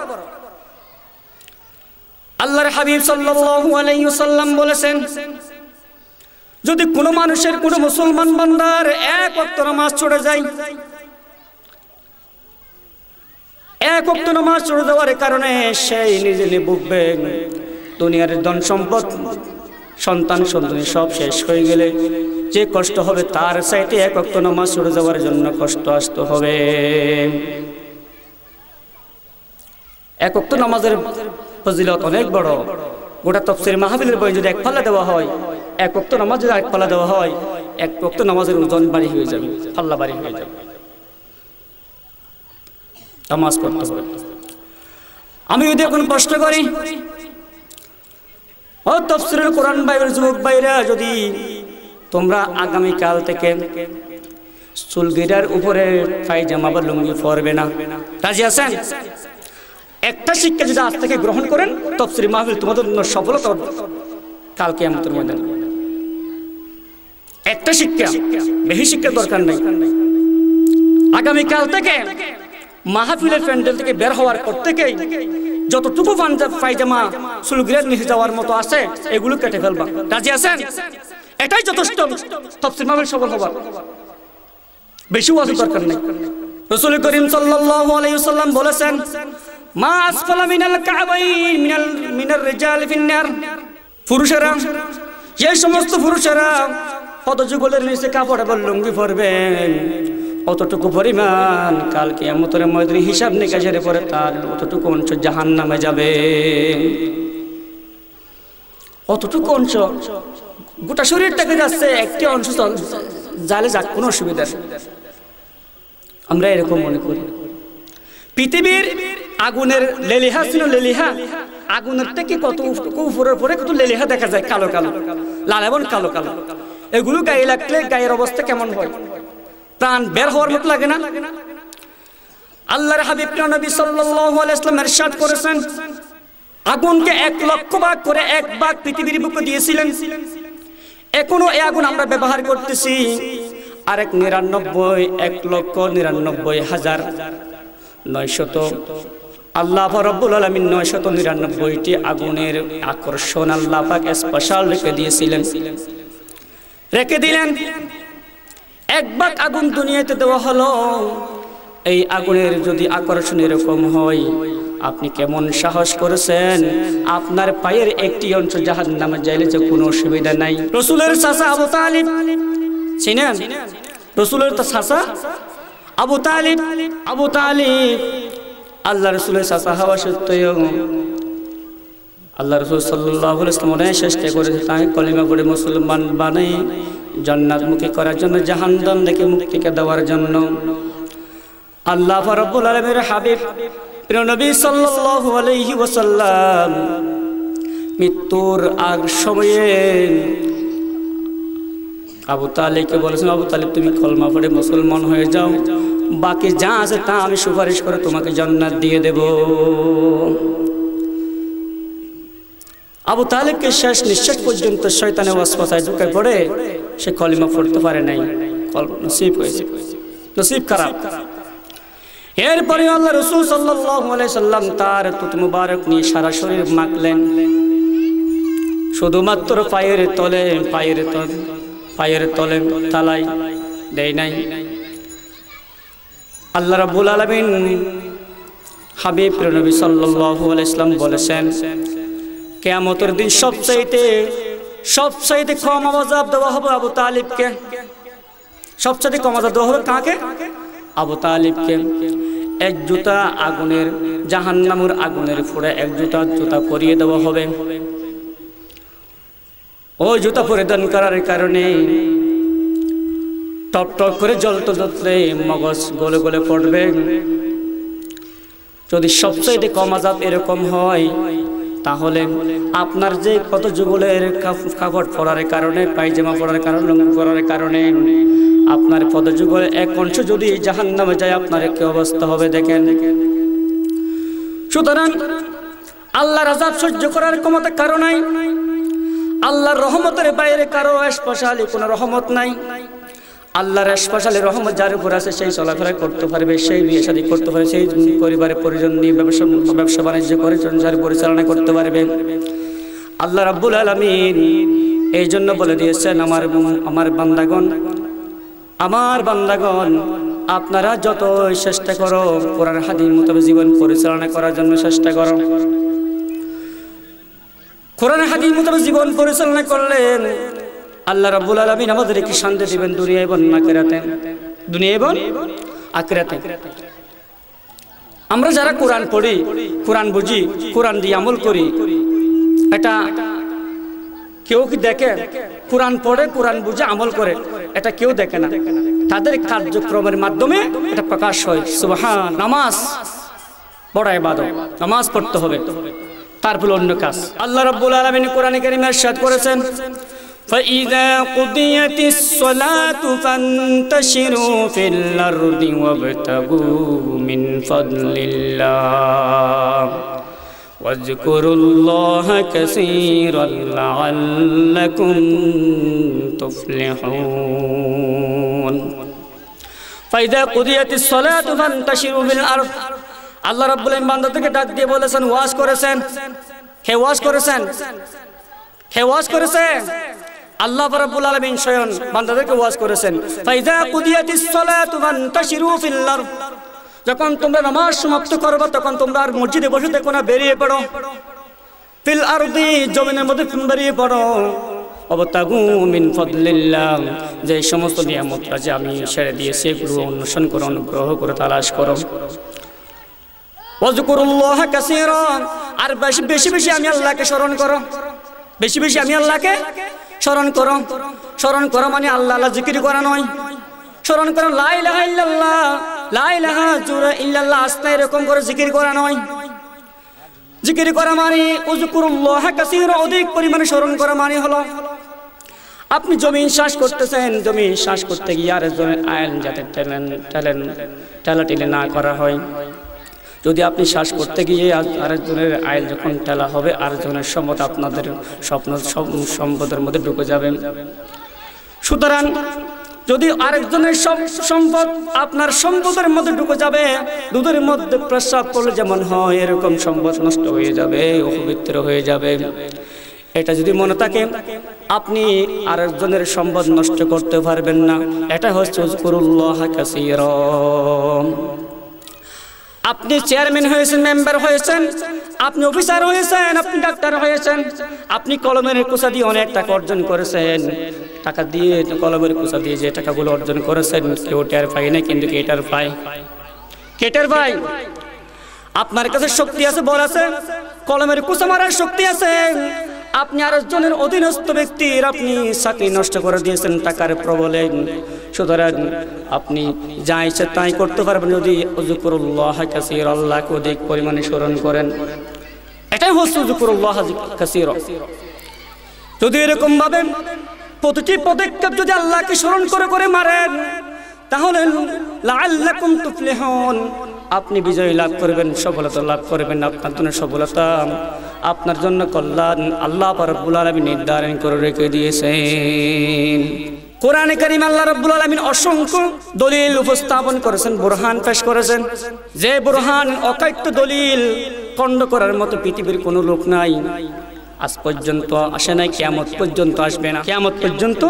আল্লাহর হাবিব সাল্লাল্লাহু আলাইহি ওয়াসাল্লাম বলেছেন, যদি কোনো মানুষের, কোনো মুসলমান বান্দার এক ওয়াক্ত নামাজ ছুটে যায়, এক ওয়াক্ত নামাজ ছুটে যাওয়ার কারণে সেই নিজে ভুগবে, দুনিয়ার ধন সম্পদ, সন্তান সন্ততি সব শেষ হয়ে গেলে যে কষ্ট হবে, তার চাইতে এক ওয়াক্ত নামাজ ছুটে যাওয়ার জন্য কষ্ট আসতে হবে। এক ওয়াক্ত নামাজের ফজিলত অনেক বড়। গোটা তাফসীর মাহফিলের বই যদি এক পাল্লা দেওয়া হয়, এক ওয়াক্ত নামাজ যদি এক পাল্লা দেওয়া হয়, এক ওয়াক্ত নামাজের ওজন বাড়ি হয়ে যাবে, পাল্লা বাড়ি হয়ে যাবে। নামাজ পড়তে হবে। আমি যদি এখন প্রশ্ন করি, ও তাফসীরুল কোরআন ভাইয়ের যুবক ভাইরা, যদি তোমরা আগামীকাল থেকে চুলগিরার উপরে পায়জামা বা লুঙ্গি পরবে না, রাজি আছেন? একটা শিক্ষা যদি আজ থেকে গ্রহণ করেন, তাফসীর মাহফিল তোমাদের জন্য সফলতা কাল কিয়ামতের ময়দানে। একটা শিক্ষা, বেশি শিক্ষার দরকার নেই। আগামীকাল থেকে মাহফিলের প্যান্ডেল থেকে বের হওয়ার পর থেকেই যতটুকু পায়জামা চুলগিরার নিচে যাওয়ার মতো আছে, এগুলো কেটে ফেলবা, রাজি আছেন? এটাই যথেষ্ট তাফসীর মাহফিল সফল হবার। বেশি ওয়াজ দরকার নেই। রাসূল করিম সাল্লাল্লাহু আলাইহি ওয়াসাল্লাম বলেছেন, মা আসফালা মিনাল কাবাইন মিনার রিজাল ফিন্নার। পুরুষেরা, যে সমস্ত পুরুষেরা পদযুগলের নিচে কাপড় এবং লুঙ্গি পরবেন, অতটুকু পরিমাণ কাল কিয়ামতের ময়দানে হিসাব নিকাশের পরে তার অতটুকু অংশ জাহান্নামে যাবে। অতটুকু অংশ, গোটা শরীরটাকে যাচ্ছে, একটি অংশ জালে যাক, কোনো অসুবিধা নেই। আমরা এরকম মনে করি। পৃথিবীর আগুনের লেলিহা ছিল, লেলিহা আগুনের থেকে কত উপরের পরে কত লেলিহা দেখা যায়, কালো কালো, লাল এবং কালো কালো। এগুলো গায়ে লাগলে গায়ের অবস্থা কেমন হয়? প্রাণ বের হওয়ার মতো লাগে না? আল্লাহর হাবিব নবী সাল্লাল্লাহু আলাইহি ওয়াসাল্লাম ইরশাদ করেছেন, আগুনকে 1,00,000 ভাগ করে 1 ভাগ পৃথিবীর বুকে দিয়েছিলেন। এখনো এই আগুন আমরা ব্যবহার করতেছি। আরেক 99, 1,99,900 আল্লাহ রাব্বুল আলামিন 999টি আগুনের আকর্ষণ আল্লাহ পাক স্পেশাল রেখে দিয়েছিলেন, রেখে দিলেন। 1 ভাগ আগুন দুনিয়াতে দেওয়া হলো। এই আগুনের যদি আকর্ষণ এরকম হয়, আপনি কেমন সাহস করেছেন আপনার পায়ের একটি অংশ জাহান্নামে যাইলে যে কোনো অসুবিধা নাই? রাসূলের চাচা আবু তালিব চিনেন? রাসূলের তো চাচা আবু তালিব। আবু তালিব আল্লাহ রাসূলের চাচা হওয়া সত্ত্বেও আল্লাহ রাসূল সাল্লাল্লাহু আলাইহি ওয়াসাল্লাম অনেক চেষ্টা করেছে তাকে কলিমা পড়ে মুসলমান বানাই জান্নাতমুখী করার জন্য, জাহান্নাম থেকে মুক্তিকে দেওয়ার জন্য। আল্লাহ রাব্বুল আলামিনের হাবিব প্রিয় নবী সাল্লাল্লাহু আলাইহি ওয়াসাল্লাম মৃত্যুর আগ সময়ে আবু তালিবকে বলেছেন, আবু তালিব তুমি কলমা পড়ে মুসলমান হয়ে যাও, বাকি যা আছে তা আমি সুপারিশ করে তোমাকে জান্নাত দিয়ে দেব। আবু তালিবকে শেষ নিঃশ্বাস পর্যন্ত শয়তানের ওয়াসওয়াসায় ঢুকে পড়ে সে কলিমা পড়তে পারে নাই, নসিব হয়েছে, নসিব খারাপ। এরপরে আল্লাহ রাসূল সাল্লাল্লাহু আলাইহি সাল্লাম তার তুত মুবারক নিয়ে সারা শরীর মাখলেন, শুধুমাত্র পায়ের তলে তালাই দেয় নাই। আল্লাহ রাব্বুল আলামিন হাবিব নবী সাল্লাল্লাহু আলাইহি সাল্লাম বলেছেন, কিয়ামতের দিন সবচাইতে কম আযাব দেওয়া হবে আবু তালিবকে। সবচাইতে কম আযাব দেওয়া হবে কাকে? আবু তালিবকে। 1 জুতা আগুনের, জাহান্নামের আগুনের ফুড়ে 1 জুতা পরিয়ে দেওয়া হবে। ওই জুতা পরিধান করার কারণে টপ টপ করে জ্বলতে জ্বলতে মগজ গলে গলে পড়বে। যদি সবচাইতে কম আযাব এরকম হয়, তাহলে আপনার যে কত যুগলের কাপড় পরার কারণে, পায়জামা পরার কারণে, লুঙ্গি পরার কারণে আপনার পদযুগলের 1 অংশ যদি জাহান্নামে যায়, আপনার কি অবস্থা হবে দেখেন। সুতরাং আল্লাহর আযাব সহ্য করার ক্ষমতা কারো নাই। আল্লাহর রহমতের বাইরে কারো স্পেশালি কোনো রহমত নাই। আল্লাহর স্পেশালি রহমত যার উপর আছে সেই চলাফেরা করতে পারবে, সেই বিয়ে শাদী করতে পারবে, সেই পরিবারের পরিজন নিয়ে ব্যবসা বাণিজ্য করে সংসার পরিচালনা করতে পারবে। আল্লাহ রাব্বুল আলামিন এই জন্য বলে দিয়েছেন, আমার বান্দাগণ আপনারা যত চেষ্টা করো কোরআন হাদিস মোতাবেক জীবন পরিচালনা করার জন্য চেষ্টা করো। কোরআন হাদিস মোতাবেক জীবন পরিচালনা করলেন আল্লাহ রাব্বুল আলামিন আমাদেরকে শান্তি দিবেন দুনিয়া এবং আখিরাতে। আমরা যারা কোরআন পড়ি, কোরআন বুঝি, কোরআন দিয়ে আমল করি, এটা কেউ কি দেখে? কোরআন পড়ে, কোরআন বুঝে, আমল করে, এটা কেউ দেখে না। তাদের কার্যক্রমের মাধ্যমে এটা প্রকাশ হয়। সুবহান। নামাজ বড় ইবাদত, নামাজ পড়তে হবে, তারপর অন্য কাজ। আল্লাহ রাব্বুল আলামিন কোরআনে কারীমে ইরশাদ করেছেন, فَإِذَا قُضِيَتِ الصَّلَاةُ فَانتَشِرُوا فِي الْأَرْضِ وَابْتَغُوا مِنْ فَضْلِ اللَّهِ واذكروا الله كثيرا لعلكم تفلحون فإذا قضيت الصلاة فانتشروا في الأرض আল্লাহ রাব্বুল আলামিন বান্দাদেরকে ডাক দিয়ে বলেছেন, ওয়াজ করেছেন। কে ওয়াজ করেছেন? আল্লাহ রাব্বুল আলামিন স্বয়ং বান্দাদেরকে ওয়াজ করেছেন, ফাইযা কুদিয়াতিস সালাতু ফান্তাশিরু ফিল আরদ, যখন তোমরা নামাজ সমাপ্ত করবে তখন তোমরা আর মসজিদে বসে থেকো না, বেরিয়ে পড়ো। ফিল আরদি, জমিনের মধ্যে বেরিয়ে পড়ো। ওয়াবতাগু মিন ফাদলিল্লাহ, যে সমস্ত নিয়ামতটা যে আমি ছেড়ে দিয়েছি এগুলো অন্বেষণ করো, অনুগ্রহ করে তালাশ করো। ওয়াজকুরুল্লাহ কাসীরা, আর বেশি বেশি আমি আল্লাহকে স্মরণ করো, বেশি বেশি আমি আল্লাহকে স্মরণ করো। স্মরণ করো মানে আল্লাহ আল্লাহ জিকির করা নয়, স্মরণ করো লা ইলাহা ইল্লাল্লাহ, লা ইলাহা ইল্লাল্লাহ আস্তে এরকম করে জিকির করা নয়। জিকির করা মানে উযকুরুল্লাহ কাসীরা, অধিক পরিমাণে স্মরণ করা মানে হলো আপনি জমিন শ্বাস করতেছেন, জমিন শ্বাস করতে গিয়ে আরেকজনের আইন যাতে ঠেলাঠেলি না করা হয়। যদি আপনি শ্বাস করতে গিয়ে আরেকজনের আইল যখন ঠেলা হবে, আরেকজনের সম্পদ আপনাদের সম্পদের মধ্যে ঢুকে যাবে। সুতরাং যদি আরেকজনের সম্পদ আপনার সম্পদের মধ্যে ঢুকে যাবে, দুধের মধ্যে প্রস্রাব করলে যেমন হয় এরকম সম্পদ নষ্ট হয়ে যাবে, অপবিত্র হয়ে যাবে। এটা যদি মনে থাকে আপনি আরেকজনের সম্পদ নষ্ট করতে পারবেন না। এটা হচ্ছে উযকুরুল্লাহ কাসীরা। আপনি চেয়ারম্যান হয়েছেন, মেম্বার হয়েছেন, আপনি অফিসার হয়েছেন, আপনি ডাক্তার হয়েছেন, আপনি কলমের কুচা দিয়ে অনেক টাকা অর্জন করেছেন। টাকা দিয়ে, কলমের কুচা দিয়ে যে টাকাগুলো অর্জন করেছেন কেউ টের পায় না, কিন্তু কেটার পায়, কেটার পায়। আপনার কাছে শক্তি আছে, বল আছে, কলমের কুচা মারার শক্তি আছে। আপনি আরেকজনের অধীনস্থ ব্যক্তির আপনি চাকরি নষ্ট করে দিয়েছেন টাকার প্রবলে। সুতরাং আপনি যা ইচ্ছে তাই করতে পারবেন যদি উযকুরুল্লাহ কাসীরা, আল্লাহকে অধিক পরিমাণে স্মরণ করেন। এটাই হচ্ছে উযকুরুল্লাহ কাসীরা। যদি এরকম ভাবে প্রতিটি পদক্ষেপ যদি আল্লাহকে স্মরণ করে করে মারেন, তাহলে লাআল্লাকুম তুফলিহুন, আপনি বিজয় লাভ করবেন, সফলতা লাভ করবেন। আপনার জন্য সফলতা, আপনার জন্য কল্যাণ আল্লাহ রাব্বুল আলামিন নির্ধারণ করে রেখে দিয়েছেন। কোরআনে কারীম আল্লাহ রাব্বুল আলামিন অসংখ্য দলিল উপস্থাপন করেছেন, বুরহান পেশ করেছেন। যে বুরহান, অকাট্য দলিল খণ্ড করার মতো পৃথিবীর কোনো লোক নাই, আজ পর্যন্ত আসে নাই, কিয়ামত পর্যন্ত আসবে না, কিয়ামত পর্যন্ত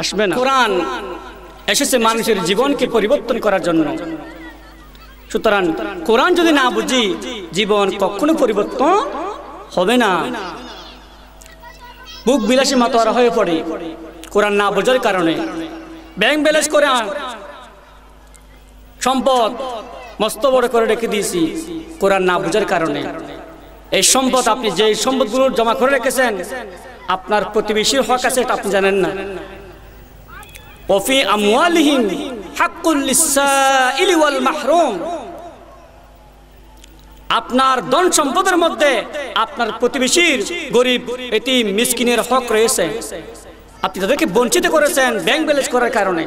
আসবে না। কোরআন এসেছে মানুষের জীবনকে পরিবর্তন করার জন্য। সুতরাং কোরআন যদি না বুঝি, জীবন কখনো পরিবর্তন হবে না। বুক বিলাসী মাতোয়ারা হয়ে পড়ে কোরআন না বোঝার কারণে। ব্যাংক ব্যালেন্স করে সম্পদ মস্ত বড় করে রেখে দিয়েছি কোরআন না বোঝার কারণে। এই সম্পদ আপনি যে সম্পদগুলো জমা করে রেখেছেন, আপনার প্রতিবেশীর হক আছে, এটা আপনি জানেন না। ওফি আমওয়ালিহিম হাক্কুল লিসাইলি ওয়াল মাহরুম, আপনার ধন সম্পদের মধ্যে আপনার প্রতিবেশীর গরিব এতিম মিসকিনের হক রয়েছে, আপনি তাদেরকে বঞ্চিত করেছেন ব্যাংক ব্যালেন্স করার কারণে।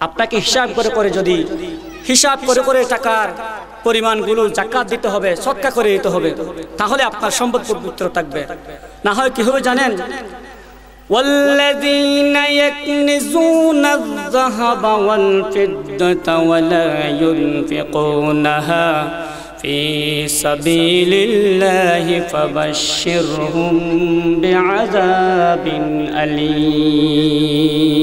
আপনাকে হিসাব করে করে যদি হিসাব করে করে টাকার পরিমাণগুলো যাকাত দিতে হবে, সদকা করে দিতে হবে, তাহলে আপনার সম্পদ পবিত্র থাকবে। না হয় কি হবে জানেন? والذين يكنزون الذهب والفضة ولا ينفقونها في سبيل الله فبشرهم بعذاب أليم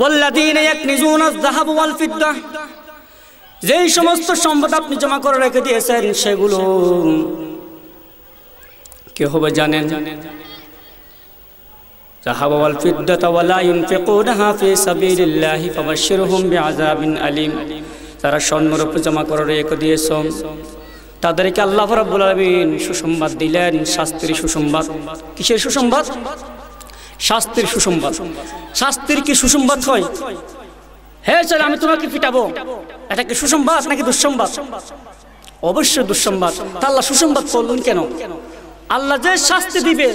والذين يكنزون الذهب والفضة, যেই সমস্ত সম্পদ আপনি জমা করে রেখে দিয়েছেন সেগুলো কি হবে জানেন? যাহাব ওয়াল ফিদ্দাতা ওয়ালা ইউনফিকুনাহা ফি সাবিলিল্লাহি ফাবাশশিরহুম বিআযাবিন আলীম। যারা স্বর্ণরূপে জমা করে রেখে দিয়েছেন তাদেরকে আল্লাহ রাব্বুল আলামিন সুসংবাদ দিলেন, শাস্তির সুসংবাদ। কিসের সুসংবাদ? শাস্তির সুসংবাদ। শাস্তির কি সুসংবাদ হয়? হ্যাঁ চল আমি তোমাকে পিটাবো, এটা কি সুসংবাদ নাকি দুঃসংবাদ? অবশ্যই দুঃসংবাদ। তা আল্লাহ সুসংবাদ বললেন কেন? আল্লাহ যে শাস্তি দিবে,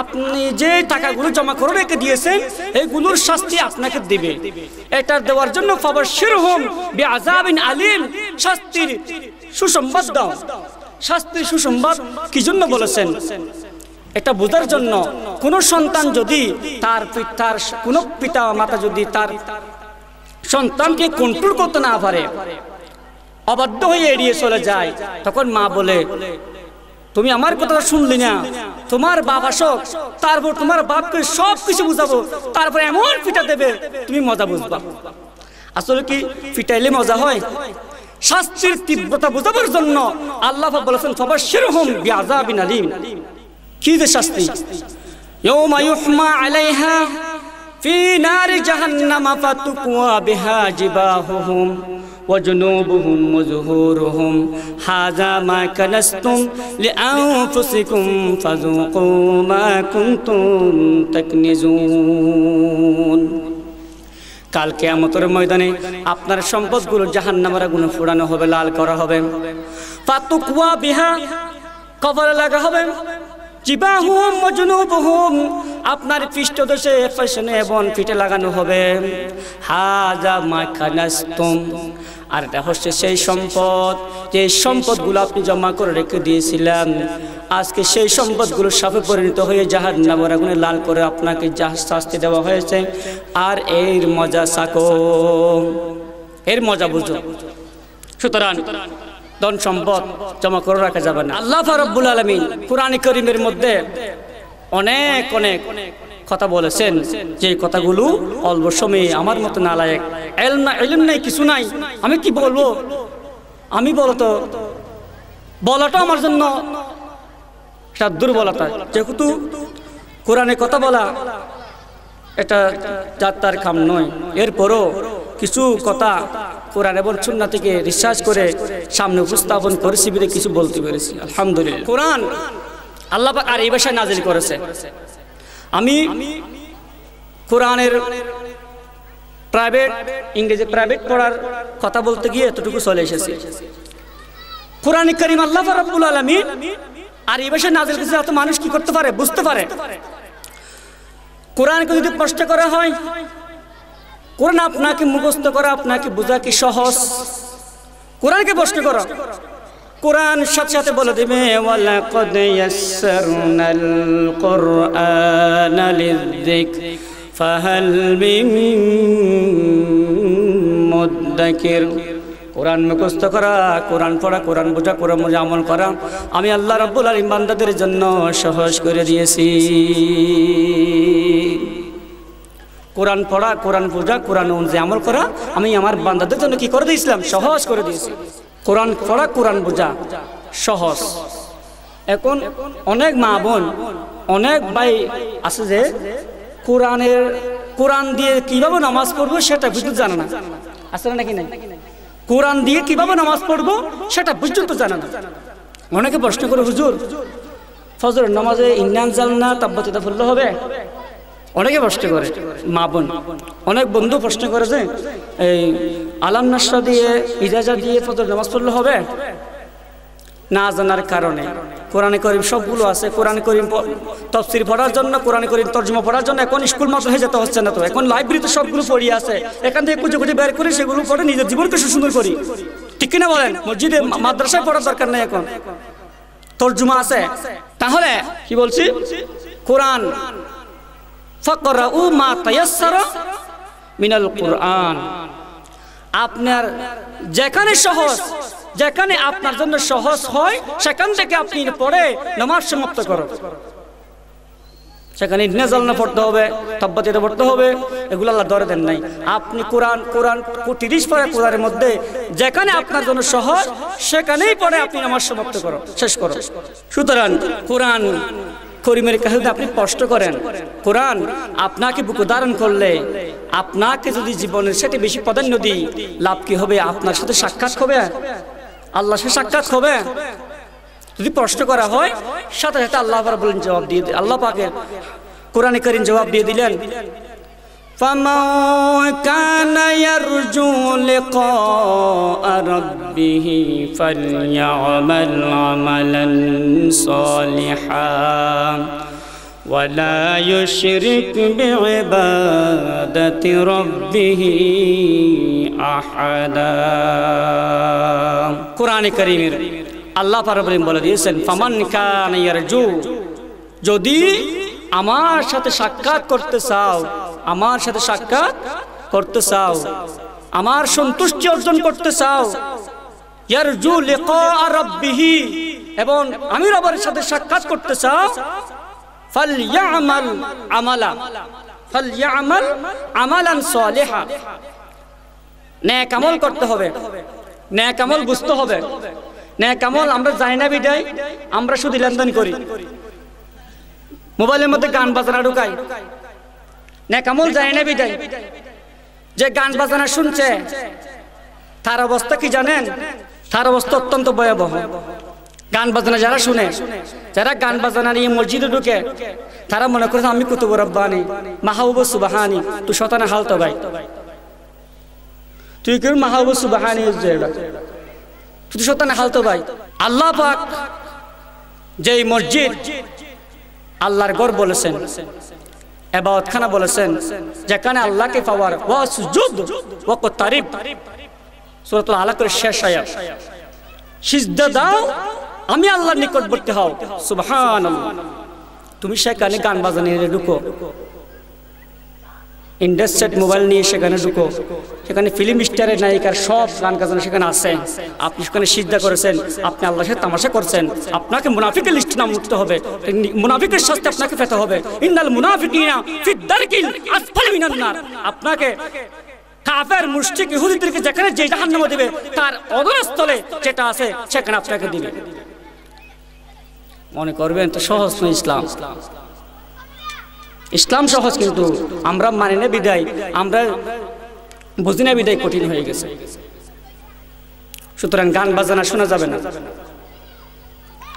আপনি যে টাকাগুলো জমা করে রেখে দিয়েছেন এইগুলোর শাস্তি আপনাকে দিবে। এটা দেওয়ার জন্য ফাবাশশিরহুম বিআযাবিন আলীম, শাস্তির সুসংবাদ দাও। শাস্তির সুসংবাদ কি জন্য বলেছেন? এটা বোঝার জন্য কোন সন্তান যদি তার কোন পিতা মাতা যদি তার সন্তানকে কন্ট্রোল করতে না পারে, অবাধ্য হয়ে এড়িয়ে চলে যায়, তখন মা বলে তুমি আমার কথা শুনলি না, তোমার বাপ আসক, তারপর তোমার বাপকে সব কিছু বুঝাবো, তারপর এমন পিটা দেবে তুমি মজা বুঝবা। আসলে কি পিটাইলে মজা হয়? শাস্তির তীব্রতা বোঝাবার জন্য আল্লাহ বলেছেন ফাবাশশিরহুম বিআযাবিন আলীম। কি যে শাস্তি! ইয়াওমা ইউহমা আলাইহা ফি নারি জাহান্নাম ফাতুকওয়া বিহা জিবাহুহুম ওয়া জুনুবুহুম ওয়া যুহুরুহুম হাযা মা কানাসতুম লিআনফুসিকুম ফাযুকু মা কুনতুম তাকনিজুন। কাল কিয়ামতের ময়দানে আপনার সম্পদগুলো জাহান্নামের আগুনে পোড়ানো হবে, লাল করা হবে। ফাতুকওয়া বিহা, কবরে লাগা হবে। জিবাহুম ওয়া জুনুবুহুম, আপনার পৃষ্ঠদেশে পেছনে এবং পিঠে লাগানো হবে। হাযা মা কানাসতুম, আর এটা হচ্ছে সেই সম্পদ, যে সম্পদগুলো আপনি জমা করে রেখে দিয়েছিলেন, আজকে সেই সম্পদগুলো সাপে পরিণত হয়ে জাহান্নামের আগুনে লাল করে আপনাকে শাস্তি দেওয়া হয়েছে। আর এর মজা সাকো, এর মজা বুঝো। সুতরাং ধন সম্পদ জমা করে রাখা যাবে না। আল্লাহ রাব্বুল আলামিন কুরআন কারীমের মধ্যে অনেক অনেক কথা বলেছেন, যে কথাগুলো অল্প সময়ে আমার মতো নালায়েক, ইলম নাই, কিছু নাই, আমি কি বলবো? আমি বলতো বলাটা আমার জন্য একটা দুর্বলতা, যেহেতু কোরআনে কথা বলা এটা যাত্রার কাম নয়। এরপরও কিছু কথা কোরআন এবং সুন্নাহ থেকে রিসার্চ করে সামনে উপস্থাপন করেছি, বলে কিছু বলতে পেরেছি, আলহামদুলিল্লাহ। কোরআন আল্লাহ পাক আর এই ভাষায় নাজিল করেছে। আমি কোরআনের ইংরেজি প্রাইভেট পড়ার কথা বলতে গিয়ে এতটুকু চলে এসেছি। কোরআন কারীম আল্লাহ রাব্বুল আলামিন আর এই ভাষায় নাজিল করেছে, এত মানুষ কি করতে পারে, বুঝতে পারে। কোরআনকে যদি প্রশ্ন করা হয়, কোরআন আপনাকে মুখস্থ করা, আপনাকে বোঝা কি সহজ? কোরআনকে প্রশ্ন করো, কোরআন সাথে সাথে বলে দেবে ওয়ালাকাদ ইয়াসসারনাল কুরআনা লিযিকর ফাহাল মিন মুদ্দাকির। কোরআন মুখস্থ করা, কোরআন পড়া, কোরআন বোঝা, কোরআন বুঝে আমল করা আমি আল্লাহ রাব্বুল আলামিন বান্দাদের জন্য সহজ করে দিয়েছি। কোরআন পড়া, কোরআন বোঝা, কোরআন অনুযায়ী আমল করা আমি আমার বান্দাদের জন্য কি করে দিয়েছিলাম? সহজ করে দিয়েছি। কোরআন পড়া, কোরআন বোঝা সহজ। এখন অনেক মা বোন, অনেক ভাই আছে যে কোরআন দিয়ে কিভাবে নামাজ পড়বো সেটা বুঝতে জানে না, আসলে নাকি নাই? কোরআন দিয়ে কিভাবে নামাজ পড়বো সেটা পর্যন্ত জানে না। অনেকে প্রশ্ন করে, হুজুর ফজরের নামাজে ইন্না আনজালনা তাব্বাতিদা পড়লে হবে? অনেকে প্রশ্ন করে, মা বোন, অনেক বন্ধু প্রশ্ন করে যে এই আলাম নাসরা দিয়ে, ইজাজা দিয়ে ফজরের নামাজ পড়লে হবে? না জানার কারণে কোরআনে কারীম সবগুলো আছে। কোরআনে কারীম তাফসীর পড়ার জন্য, কোরআনে কারীম তরজমা পড়ার জন্য এখন স্কুল মাত্র হয়ে যেতে হচ্ছে না, তো এখন লাইব্রেরিতে সবগুলো পড়ি আছে, এখান থেকে খুঁজে খুঁজে বের করে সেগুলো পড়ে নিজের জীবনকে সুন্দর করি। ঠিক কিনা বলেন? মসজিদে মাদ্রাসায় পড়ার দরকার নেই, এখন তরজমা আছে। তাহলে কি বলছি? কোরআন ফাকরাউ মা তায়াসসারা মিনাল কুরআন, আপনার যেখানে সহজ, যেখানে আপনার জন্য সহজ হয় সেখান থেকে আপনি পড়ে নামাজ সমাপ্ত করো। সেখানে ইন্না আনজালনা পড়তে হবে, তাব্বাতিদা পড়তে হবে, এগুলো আল্লাহ ধরে দেন নাই। আপনি কোরআন 30 পারা কোরআনের মধ্যে যেখানে আপনার জন্য সহজ সেখানেই পড়ে আপনি নামাজ সমাপ্ত করো, শেষ করো। সুতরাং কোরআন করিমের কাছে যদি আপনি কষ্ট করেন, কোরআন আপনাকে বুকে ধারণ করলে, আপনাকে যদি জীবনের সাথে বেশি প্রাধান্য দিই, লাভ কি হবে? আপনার সাথে সাক্ষাৎ হবে, আল্লাহর সাথে সাক্ষাৎ হবে। যদি প্রশ্ন করা হয় সাথে সাথে আল্লাহ বলেন জবাব দিয়ে, আল্লাহ পাকের কোরআনে কারীম জবাব দিয়ে দিলেন, ফামান কানা ইয়ারজু লিকা রাব্বিহি ফালইআমাল আমালান সালিহান ওয়ালা ইউশরিক বিইবাদাতি রাব্বিহি আহাদা। কোরআনে কারীমের আল্লাহ পাক বলে দিয়েছেন, ফামান কানা ইয়ারজু, যদি আমার সাথে সাক্ষাৎ করতে চাও, আমার সাথে সাক্ষাৎ করতে চাও, আমার সন্তুষ্টি অর্জন করতে চাও, ইয়ারজু লিকা রাব্বিহি, এবং আমি রবের সাথে সাক্ষাৎ করতে চাও ফালইয়ামাল আমালান সালিহা, নেক আমল করতে হবে, নেক আমল বুঝতে হবে। নেক আমল আমরা জানি না বিদায় আমরা শুধু লেনদেন করি, মোবাইলের মধ্যে গান বাজনা ঢুকাই। নেক আমল জানি না বিদায় যে গান বাজনা শুনছে তার অবস্থা কি জানেন? তার অবস্থা অত্যন্ত ভয়াবহ। গান বাজনা যারা শুনে, যারা গান বাজনা নিয়ে মসজিদে ঢুকে, তারা মনে করে আমি কুতুব রব্বানি মাহবুব সুবহানি, তুই শতানা হালতো ভাই, তুই কি মাহবুব সুবহানি, তুই শতানা হালতো ভাই। আল্লাহ পাক যেই মসজিদ আল্লাহর ঘর বলেছেন, ইবাদতখানা বলেছেন, যেখানে আল্লাহকে পাওয়ার ওয়া সুজুদ ওয়া কুতারিব, সূরাতুল আলাকের শেষ আয়াত, সিজদা দাও আমি আল্লাহর নিকটবর্তী হও, সুবহানাল্লাহ। তুমি সেখানে গান বাজনা নিয়ে ঢুকো, ইন্ডাস্ট্রিট মোবাইল নিয়ে সেখানে ঢুকো, সেখানে ফিল্ম স্টারের নায়িকার সব গান বাজনা সেখানে আছে, আপনি সেখানে সিজদা করেছেন, আপনি আল্লাহর সাথে তামাশা করছেন, আপনাকে মুনাফিকের লিস্টে নাম উঠতে হবে, মুনাফিকের শাস্তি আপনাকে পেতে হবে। ইন্নাল মুনাফিকিনা ফি দারকিল আসফালি মিনান নার, আপনাকে কাফের মুশরিক ইহুদিদেরকে যেখানে যে জাহান্নামে দিবে তার অধস্তলে যেটা আছে সেখানে আপনাকে দিবে। মনে করবেন তো সহজ নয় ইসলাম, ইসলাম সহজ, কিন্তু আমরা মানি না বিদায়, আমরা বুঝি না বিদায় কঠিন হয়ে গেছে। সুতরাং গান বাজনা শোনা যাবে না,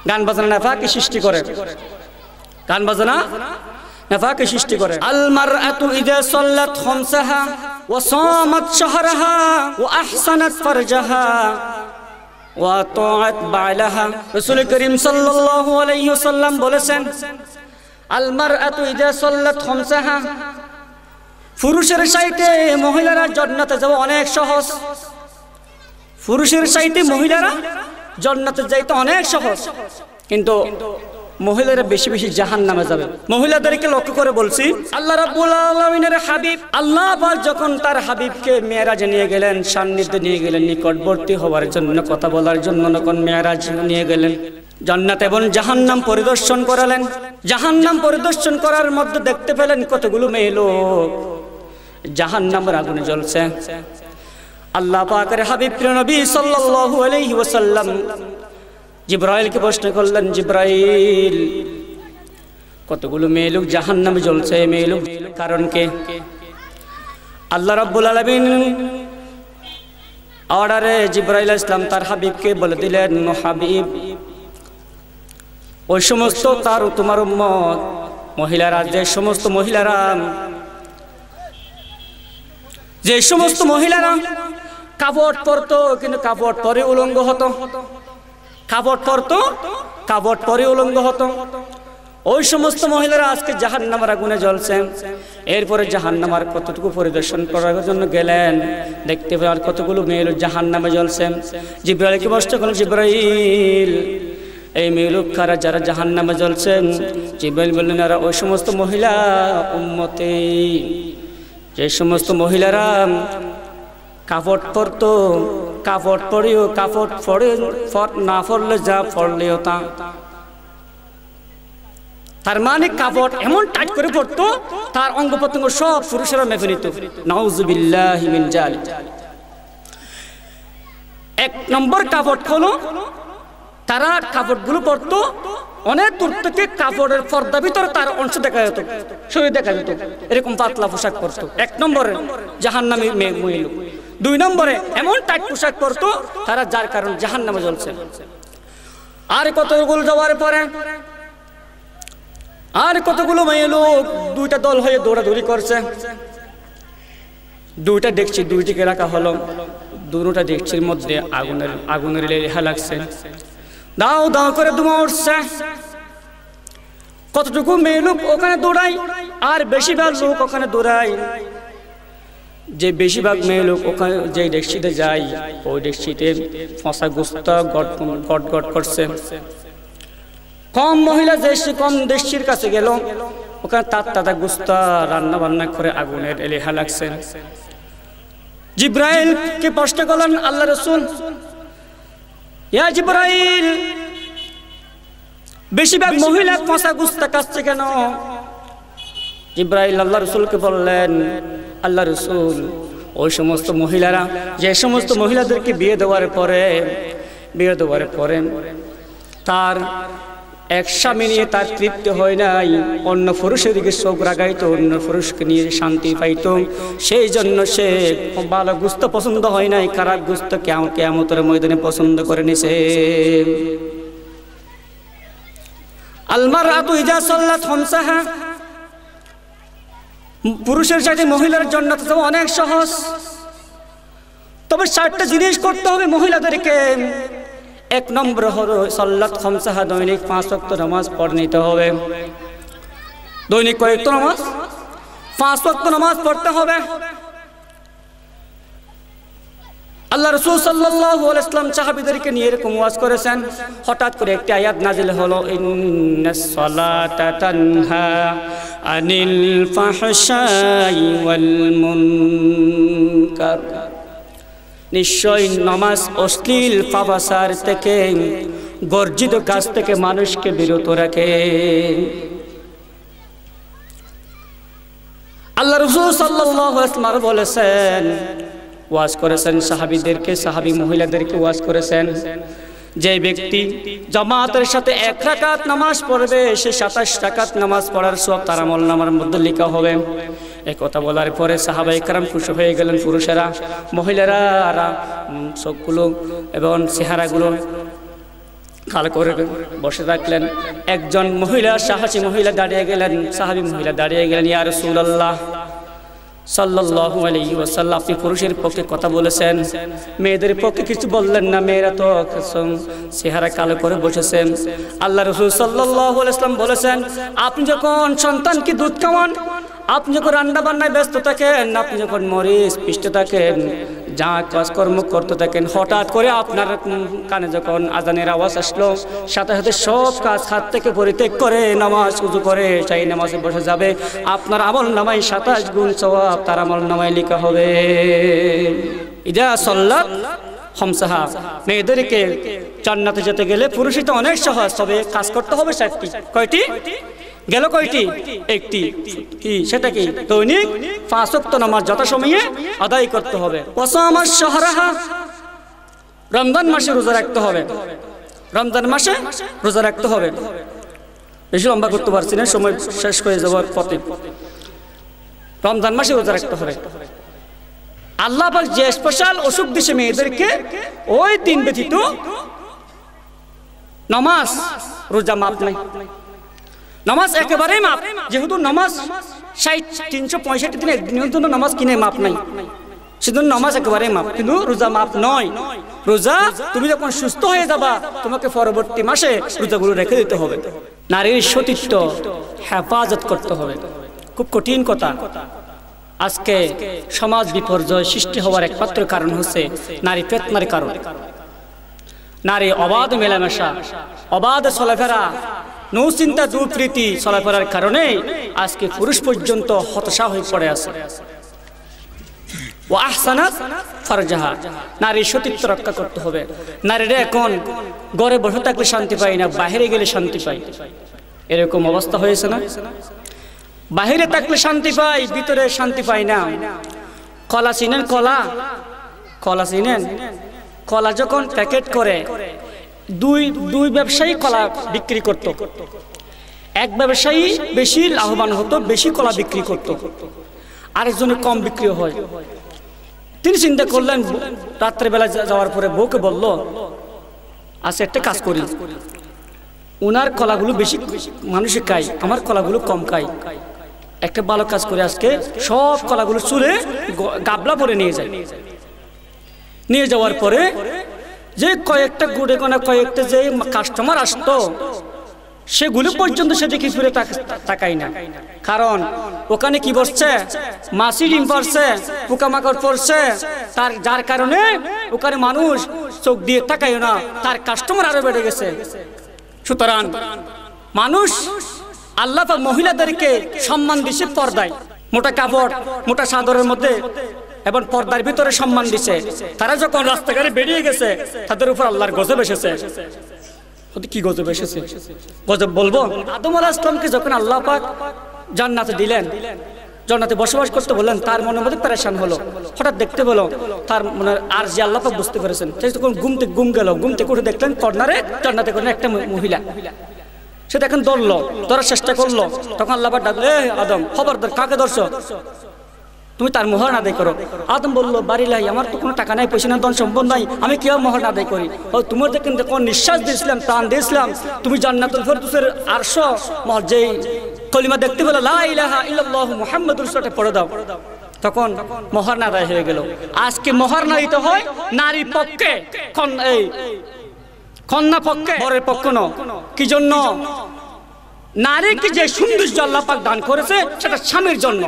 গান বাজনা নাফাকি সৃষ্টি করে, গান বাজনা নাফাকি সৃষ্টি করে। আল মারআতু ইযা সাল্লাত খামসাহা ওয়া সামাত শাহরাহা ওয়া আহসানাত ফারজাহা ওয়া তাআত বা'লাহা, রাসূল করিম সাল্লাল্লাহু আলাইহি ওয়াসাল্লাম বলেছেন, আল মারআতু ইযা সাল্লাত খামসাহা, পুরুষের চাইতে মহিলারা জান্নাতে যাওয়া অনেক সহজ, পুরুষের চাইতে মহিলারা জান্নাতে যাইতে অনেক সহজ, কিন্তু মহিলারা বেশি বেশি জাহান্নামে যাবে। মহিলাদেরকে লক্ষ্য করে বলছি, আল্লাহ রাব্বুল আলামিনের হাবিব আল্লাহ পাক যখন তার হাবিবকে মেরাজে নিয়ে গেলেন, সান্নিধ্যে নিয়ে গেলেন, নিকটবর্তী হওয়ার জন্য, কথা বলার জন্য যখন মেরাজ নিয়ে গেলেন, জান্নাত এবং জাহান্নাম পরিদর্শন করালেন। জাহান্নাম পরিদর্শন করার মধ্যে দেখতে পেলেন কতগুলো মেয়ে লোক জাহান্নামের আগুনে জ্বলছে। আল্লাহ পাকের হাবিব প্রিয় নবী সাল্লাল্লাহু আলাইহি ওয়াসাল্লাম জিবরাইলকে প্রশ্ন করলেন, জিবরাইল কতগুলো মেয়ে লোক জাহান্নামে জ্বলছে, মেয়ে লোক কারণ কে? আল্লাহ রাব্বুল আলামিন অর্ডারে জিবরাইল ইসলাম তার হাবিবকে বলে দিলেন, হাবিব ওই সমস্ত তার তোমার উম্মত মহিলারা, যে সমস্ত মহিলারা কাপড় পরতো কিন্তু কাপড় পরে উলঙ্গ হতো, কাপড় পরতো কাপড় পরে উলঙ্গ হতো, ওই সমস্ত মহিলারা আজকে জাহান্নামের আগুনে জ্বলছে। এরপরে জাহান্নামের কতটুকু পরিদর্শন করার জন্য গেলেন, দেখতে পেলেন কতগুলো মেয়ে লোক জাহান্নামে জ্বলছে। জিবরাইলকে প্রশ্ন করলেন, জিবরাইল এই মেয়ে লোক কারা যারা জাহান্নামে জ্বলছেন? জিবরাইল বললেন, এরা ওই সমস্ত মহিলা উম্মতে, যে সমস্ত মহিলারা কাপড় পরতো, কাপড় পরেও কাপড় পরে না পরলে যা পরলেও তা, তার মানে কাপড় এমন টাইট করে পড়তো তার অঙ্গ প্রত্যঙ্গ সব পুরুষেরা মেপে নিত। নাউযুবিল্লাহি মিন জালিক। এক নম্বর কাপড় হলো তারা কাপড়গুলো পরতো অনেক দূর থেকে, কাপড়ের পর্দা ভিতরে তার অংশ দেখা যেত, শরীর দেখা যেত, এরকম পাতলা পোশাক পরতো। এক নম্বরে জাহান্নামী মেয়ে লোক। দুই নম্বরে এমন টাইট পোশাক পরতো তারা, যার কারণ জাহান্নামে জ্বলছে। আর কতগুলো যাওয়ার পরে আর কতগুলো মেয়ে লোক দুইটা দল হয়ে দৌড়াদৌড়ি করছে। দুইটা ডেকচি দুইটিকে রাখা হলো, দুটোটা ডেকচির মধ্যে আগুনের লেহা লাগছে, দাও দাও করে ধোঁয়া উঠছে। কতটুকু মেয়ে লোক ওখানে দৌড়ায় আর বেশিরভাগ লোক ওখানে দৌড়ায়। যে বেশিরভাগ মেয়ে লোক ওখানে যে ডেকচিতে যায়, ওই ডেকচিতে ফসা গোস্ত গট গট করছে। কম মহিলা কম ডেকচির কাছে গেল, ওখানে তাতা গোস্ত রান্না বান্না করে আগুনের লেহা লাগছে। জিবরাইলকে প্রশ্ন করলেন আল্লাহ রাসূল, ইয়া জিবরাইল বেশিরভাগ মহিলা পচা গুস্তা কাচ্ছে কেন? জিবরাইল আল্লাহ রসুলকে বললেন, আল্লাহ রসুল, ওই সমস্ত মহিলারা, যে সমস্ত মহিলাদেরকে বিয়ে দেওয়ার পরে তার এক স্বামী নিয়ে তার তৃপ্তি হয় নাই, অন্য পুরুষের দিকে চোখ রাগাইতো, অন্য পুরুষকে নিয়ে শান্তি পাইত, সেই জন্য সে ভালো গুস্ত পছন্দ হয় নাই, খারাপ গুস্ত কিয়ামতের ময়দানে পছন্দ করে নিছে। আলমারআতু ইজা সাল্লাত খামসাহা, পুরুষের সাথে মহিলার জন্য তো অনেক সহজ, তবে 4টা জিনিস করতে হবে মহিলাদেরকে। 1 নম্বর হলো সাল্লাত খামসাহা, দৈনিক 5 ওয়াক্ত নামাজ পড়ে নিতে হবে। দৈনিক কয়েক নামাজ? 5 ওয়াক্ত নামাজ পড়তে হবে। আল্লাহ রাসূল সাল্লাল্লাহু আলাইহি ওয়াসাল্লাম সাহাবীদেরকে নিয়ে এরকম ওয়াজ করেছেন। হঠাৎ করে একটি আয়াত নাজিল হলো, ইন্নাস সালাতা তানহা আনিল ফাহশাই ওয়াল মুনকার, নিশ্চয় নামাজ অশ্লীল পাপাচার থেকে, গর্জিত কাজ থেকে মানুষকে বিরত রাখে। আল্লাহ রাসূল সাল্লাল্লাহু আলাইহি ওয়াসাল্লাম বলেছেন, ওয়াজ করেছেন সাহাবীদেরকে, সাহাবী মহিলাদেরকে ওয়াজ করেছেন, যে ব্যক্তি জামাতের সাথে 1 রাকাত নামাজ পড়বে, সে 27 রাকাত নামাজ পড়ার সওয়াব তার আমলনামার মধ্যে লেখা হবে। এই কথা বলার পরে সাহাবায়ে কেরাম খুশি হয়ে গেলেন। পুরুষেরা, মহিলারা সবগুলো এবং চেহারাগুলো কাল করে বসে থাকলেন। একজন মহিলা, সাহসী মহিলা দাঁড়িয়ে গেলেন, সাহাবী মহিলা দাঁড়িয়ে গেলেন, ইয়া রাসূলুল্লাহ সাল্লাল্লাহু আলাইহি ওয়াসাল্লাম, আপনি পুরুষের পক্ষে কথা বলেছেন, মেয়েদের পক্ষে কিছু বললেন না, মেয়েরা তো চেহারা কালো করে বসেছেন। আল্লাহ রাসূল সাল্লাল্লাহু আলাইহি ওয়াসাল্লাম বলেছেন, আপনি যখন সন্তানকে দুধ খাওয়ান, আপনি যখন রান্না বান্নায় ব্যস্ত থাকেন, আপনি যখন মরিচ পিষতে থাকেন, যা কাজকর্ম করতে থাকেন, হঠাৎ করে আপনার কানে যখন আজানের আওয়াজ আসলো, সাথে সাথে সব কাজ হাত থেকে পরিত্যাগ করে নামাজ উযু করে সেই নামাজে বসে যাবে, আপনার আমল নামায় 27 গুণ সওয়াব তার আমল নামায় লেখা হবে। ইজা সাল্লাত খামসাহা, মেয়েদেরকে জান্নাতে যেতে গেলে পুরুষই তো অনেক সহজ, তবে কাজ করতে হবে 7টি। কয়টি গেল? কয়টি? 1টি। কি সেটা? কি? দৈনিক 5 ওয়াক্ত নামাজ যথাসময়ে আদায় করতে হবে। ওয়াসামাস শাহরাহা, রমজান মাসে রোজা রাখতে হবে। রমজান মাসে রোজা রাখতে হবে। বেশি লম্বা করতে পারছি না, সময় শেষ হয়ে যাওয়ার পথে। রমজান মাসে রোজা রাখতে হবে। আল্লাহ পাক যে স্পেশাল অসুখ দিছে মেয়েদেরকে, ওই দিন ব্যতীত নামাজ রোজা মাপ নাই। নামাজ একেবারেই মাপ, যেহেতু নামাজ 365 দিন একদিনের জন্য নামাজ কিনে মাপ নাই, সেজন্য নামাজ একেবারেই মাপ, কিন্তু রোজা মাপ নয়। রোজা তুমি যখন সুস্থ হয়ে যাবা, তোমাকে পরবর্তী মাসে রোজাগুলো রেখে দিতে হবে। নারীর সতীত্ব হেফাজত করতে হবে। খুব কঠিন কথা। আজকে সমাজ বিপর্যয় সৃষ্টি হওয়ার একমাত্র কারণ হচ্ছে নারী ফিতনার কারণ। নারী অবাধ মেলামেশা, অবাধ চলাফেরা, নৌচিন্তা দুপ্রীতি চলাফেরার কারণে আজকে পুরুষ পর্যন্ত হতাশা হয়ে পড়ে আছে। ও আহসানাত ফারজাহা, নারীর সতীত্ব রক্ষা করতে হবে। নারীরা এখন ঘরে বসে থাকলে শান্তি পায় না, বাইরে গেলে শান্তি পায়। এরকম অবস্থা হয়েছে না? বাইরে থাকলে শান্তি পায়, ভিতরে শান্তি পায় না। কলা চিনেন? কলা চিনেন? কলা যখন প্যাকেট করে, দুই ব্যবসায়ী কলা বিক্রি করত। এক ব্যবসায়ী বেশি লাভবান হতো, বেশি কলা বিক্রি করত, আরেকজনে কম বিক্রি হয়। তিনি চিন্তা করলেন, রাত্রেবেলা যাওয়ার পরে বউকে বলল, আচ্ছা একটা কাজ করি, ওনার কলাগুলো বেশি মানুষে খায়, আমার কলাগুলো কম খায়, একটা ভালো কাজ করে আজকে সব কলাগুলো চুরে গাবলা ভরে নিয়ে যায়। নিয়ে যাওয়ার পরে যে কয়েকটা গুড়ে গোনা কয়েকটা যে কাস্টমার আসতো, সেগুলো পর্যন্ত সে দেখি ফিরে তাকাই না। কারণ ওখানে কি বসছে? মাছি ডিম পড়ছে, পোকামাকড় পড়ছে, যার কারণে ওখানে মানুষ চোখ দিয়ে তাকায় না, তার কাস্টমার আরো বেড়ে গেছে। সুতরাং মানুষ আল্লাহ পাক মহিলাদেরকে সম্মান দিছে পর্দায়, মোটা কাপড়, মোটা চাদরের মধ্যে এবং পর্দার ভিতরে সম্মান দিছে। তারা যখন রাস্তাঘাটে বেরিয়ে গেছে, তাদের উপর আল্লাহর গজব এসেছে। কি গজব এসেছে, গজব বলবো। আদম আলাইহিস সালামকে যখন আল্লাহ পাক জান্নাতে দিলেন, জান্নাতে বসবাস করতে বললেন, তার মনের মধ্যে পেরেশান হলো। হঠাৎ দেখতে পেলো তার মনে আর যে আল্লাহ পাক বুঝতে পেরেছেন। সেই তখন ঘুম গেল, ঘুম থেকে উঠে দেখলেন কর্নারে জান্নাতে কর্নারে একটা মহিলা। সে দেখেন ধরলো, ধরার চেষ্টা করলো। তখন আল্লাহ পাক ডাকলো, আদম খবরদার, কাকে ধরছো? তুমি তার মোহর আদায় করো। আদম বললো, বাড়ি লাই, আমার তো কোনো টাকা নাই, পয়সা নাই, ধন সম্পদ নাই, আমি কিভাবে মোহর আদায় করি? ও তোমার দেখেন কোন নিঃশ্বাস দিয়েছিলাম, প্রাণ দিয়েছিলাম, তুমি জান্নাতুল ফেরদৌসের আরশ যেই কলিমা দেখতে পেলো, লা ইলাহা ইল্লাল্লাহু মুহাম্মাদুর রাসূলুল্লাহ পড়ে দাও। তখন মোহর না আদায় হয়ে গেল। আজকে মোহর না দিতে হয় নারী পক্ষে, এই কন্যা পক্ষে, বরের পক্ষ ন। কি জন্য? নারীকে যে সৌন্দর্য আল্লাহ পাক দান করেছে সেটা স্বামীর জন্য।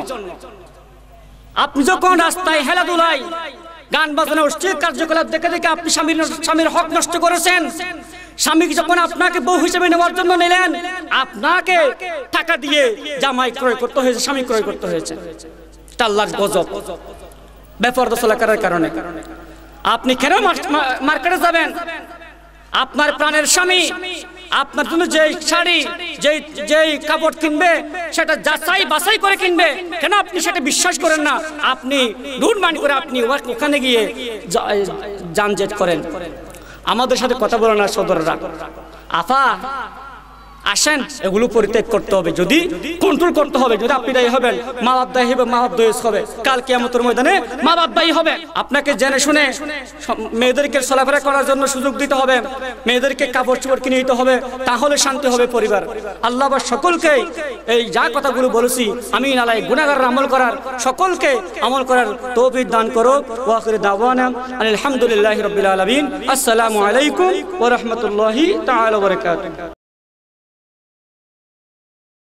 আপনি যখন রাস্তায় হেলাধুলায় গান বাজনা অশ্লীল কার্যকলাপ দেখে দেখে আপনি স্বামীর হক নষ্ট করেছেন। স্বামী যখন আপনাকে বউ হিসেবে নেওয়ার জন্য নিলেন, আপনাকে টাকা দিয়ে জামাই ক্রয় করতে হয়েছে, স্বামী ক্রয় করতে হয়েছে। আল্লাহর গজব বেপরদা চলাকারের কারণে। আপনি কেন মার্কেটে যাবেন? আপনার প্রাণের স্বামী আপনার জন্য যে শাড়ি, যেই কাপড় কিনবে সেটা যাচাই বাছাই করে কিনবে। কেন আপনি সেটা বিশ্বাস করেন না? আপনি দুর্মানি করে আপনি ওখানে গিয়ে যানজট করেন। আমাদের সাথে কথা বলে না সদররা, আফা আসেন, এগুলো পরিত্যাগ করতে হবে, যদি কন্ট্রোল করতে হবে। যদি আপনি দায়ী হবেন, মা বাপ দায়ী হবে, মা বাপ দোষ হবে, কাল কিয়ামতের ময়দানে মা বাপ দায়ী হবে। আপনাকে জেনে শুনে মেয়েদেরকে চলাফেরা করার জন্য সুযোগ দিতে হবে, মেয়েদেরকে কাপড় চোপড় কিনে দিতে হবে, তাহলে শান্তি হবে পরিবার। আল্লাহ বা সকলকে এই যা কথাগুলো বলেছি আমি নালাই গুনাহগাররা আমল করার, সকলকে আমল করার তৌফিক দান করো। ওয়া আখির দাওয়ানা আলহামদুলিল্লাহি রাব্বিল আলামিন। আসসালামু আলাইকুম ওয়া রাহমাতুল্লাহি তাআলা ওয়া বারাকাতুহু।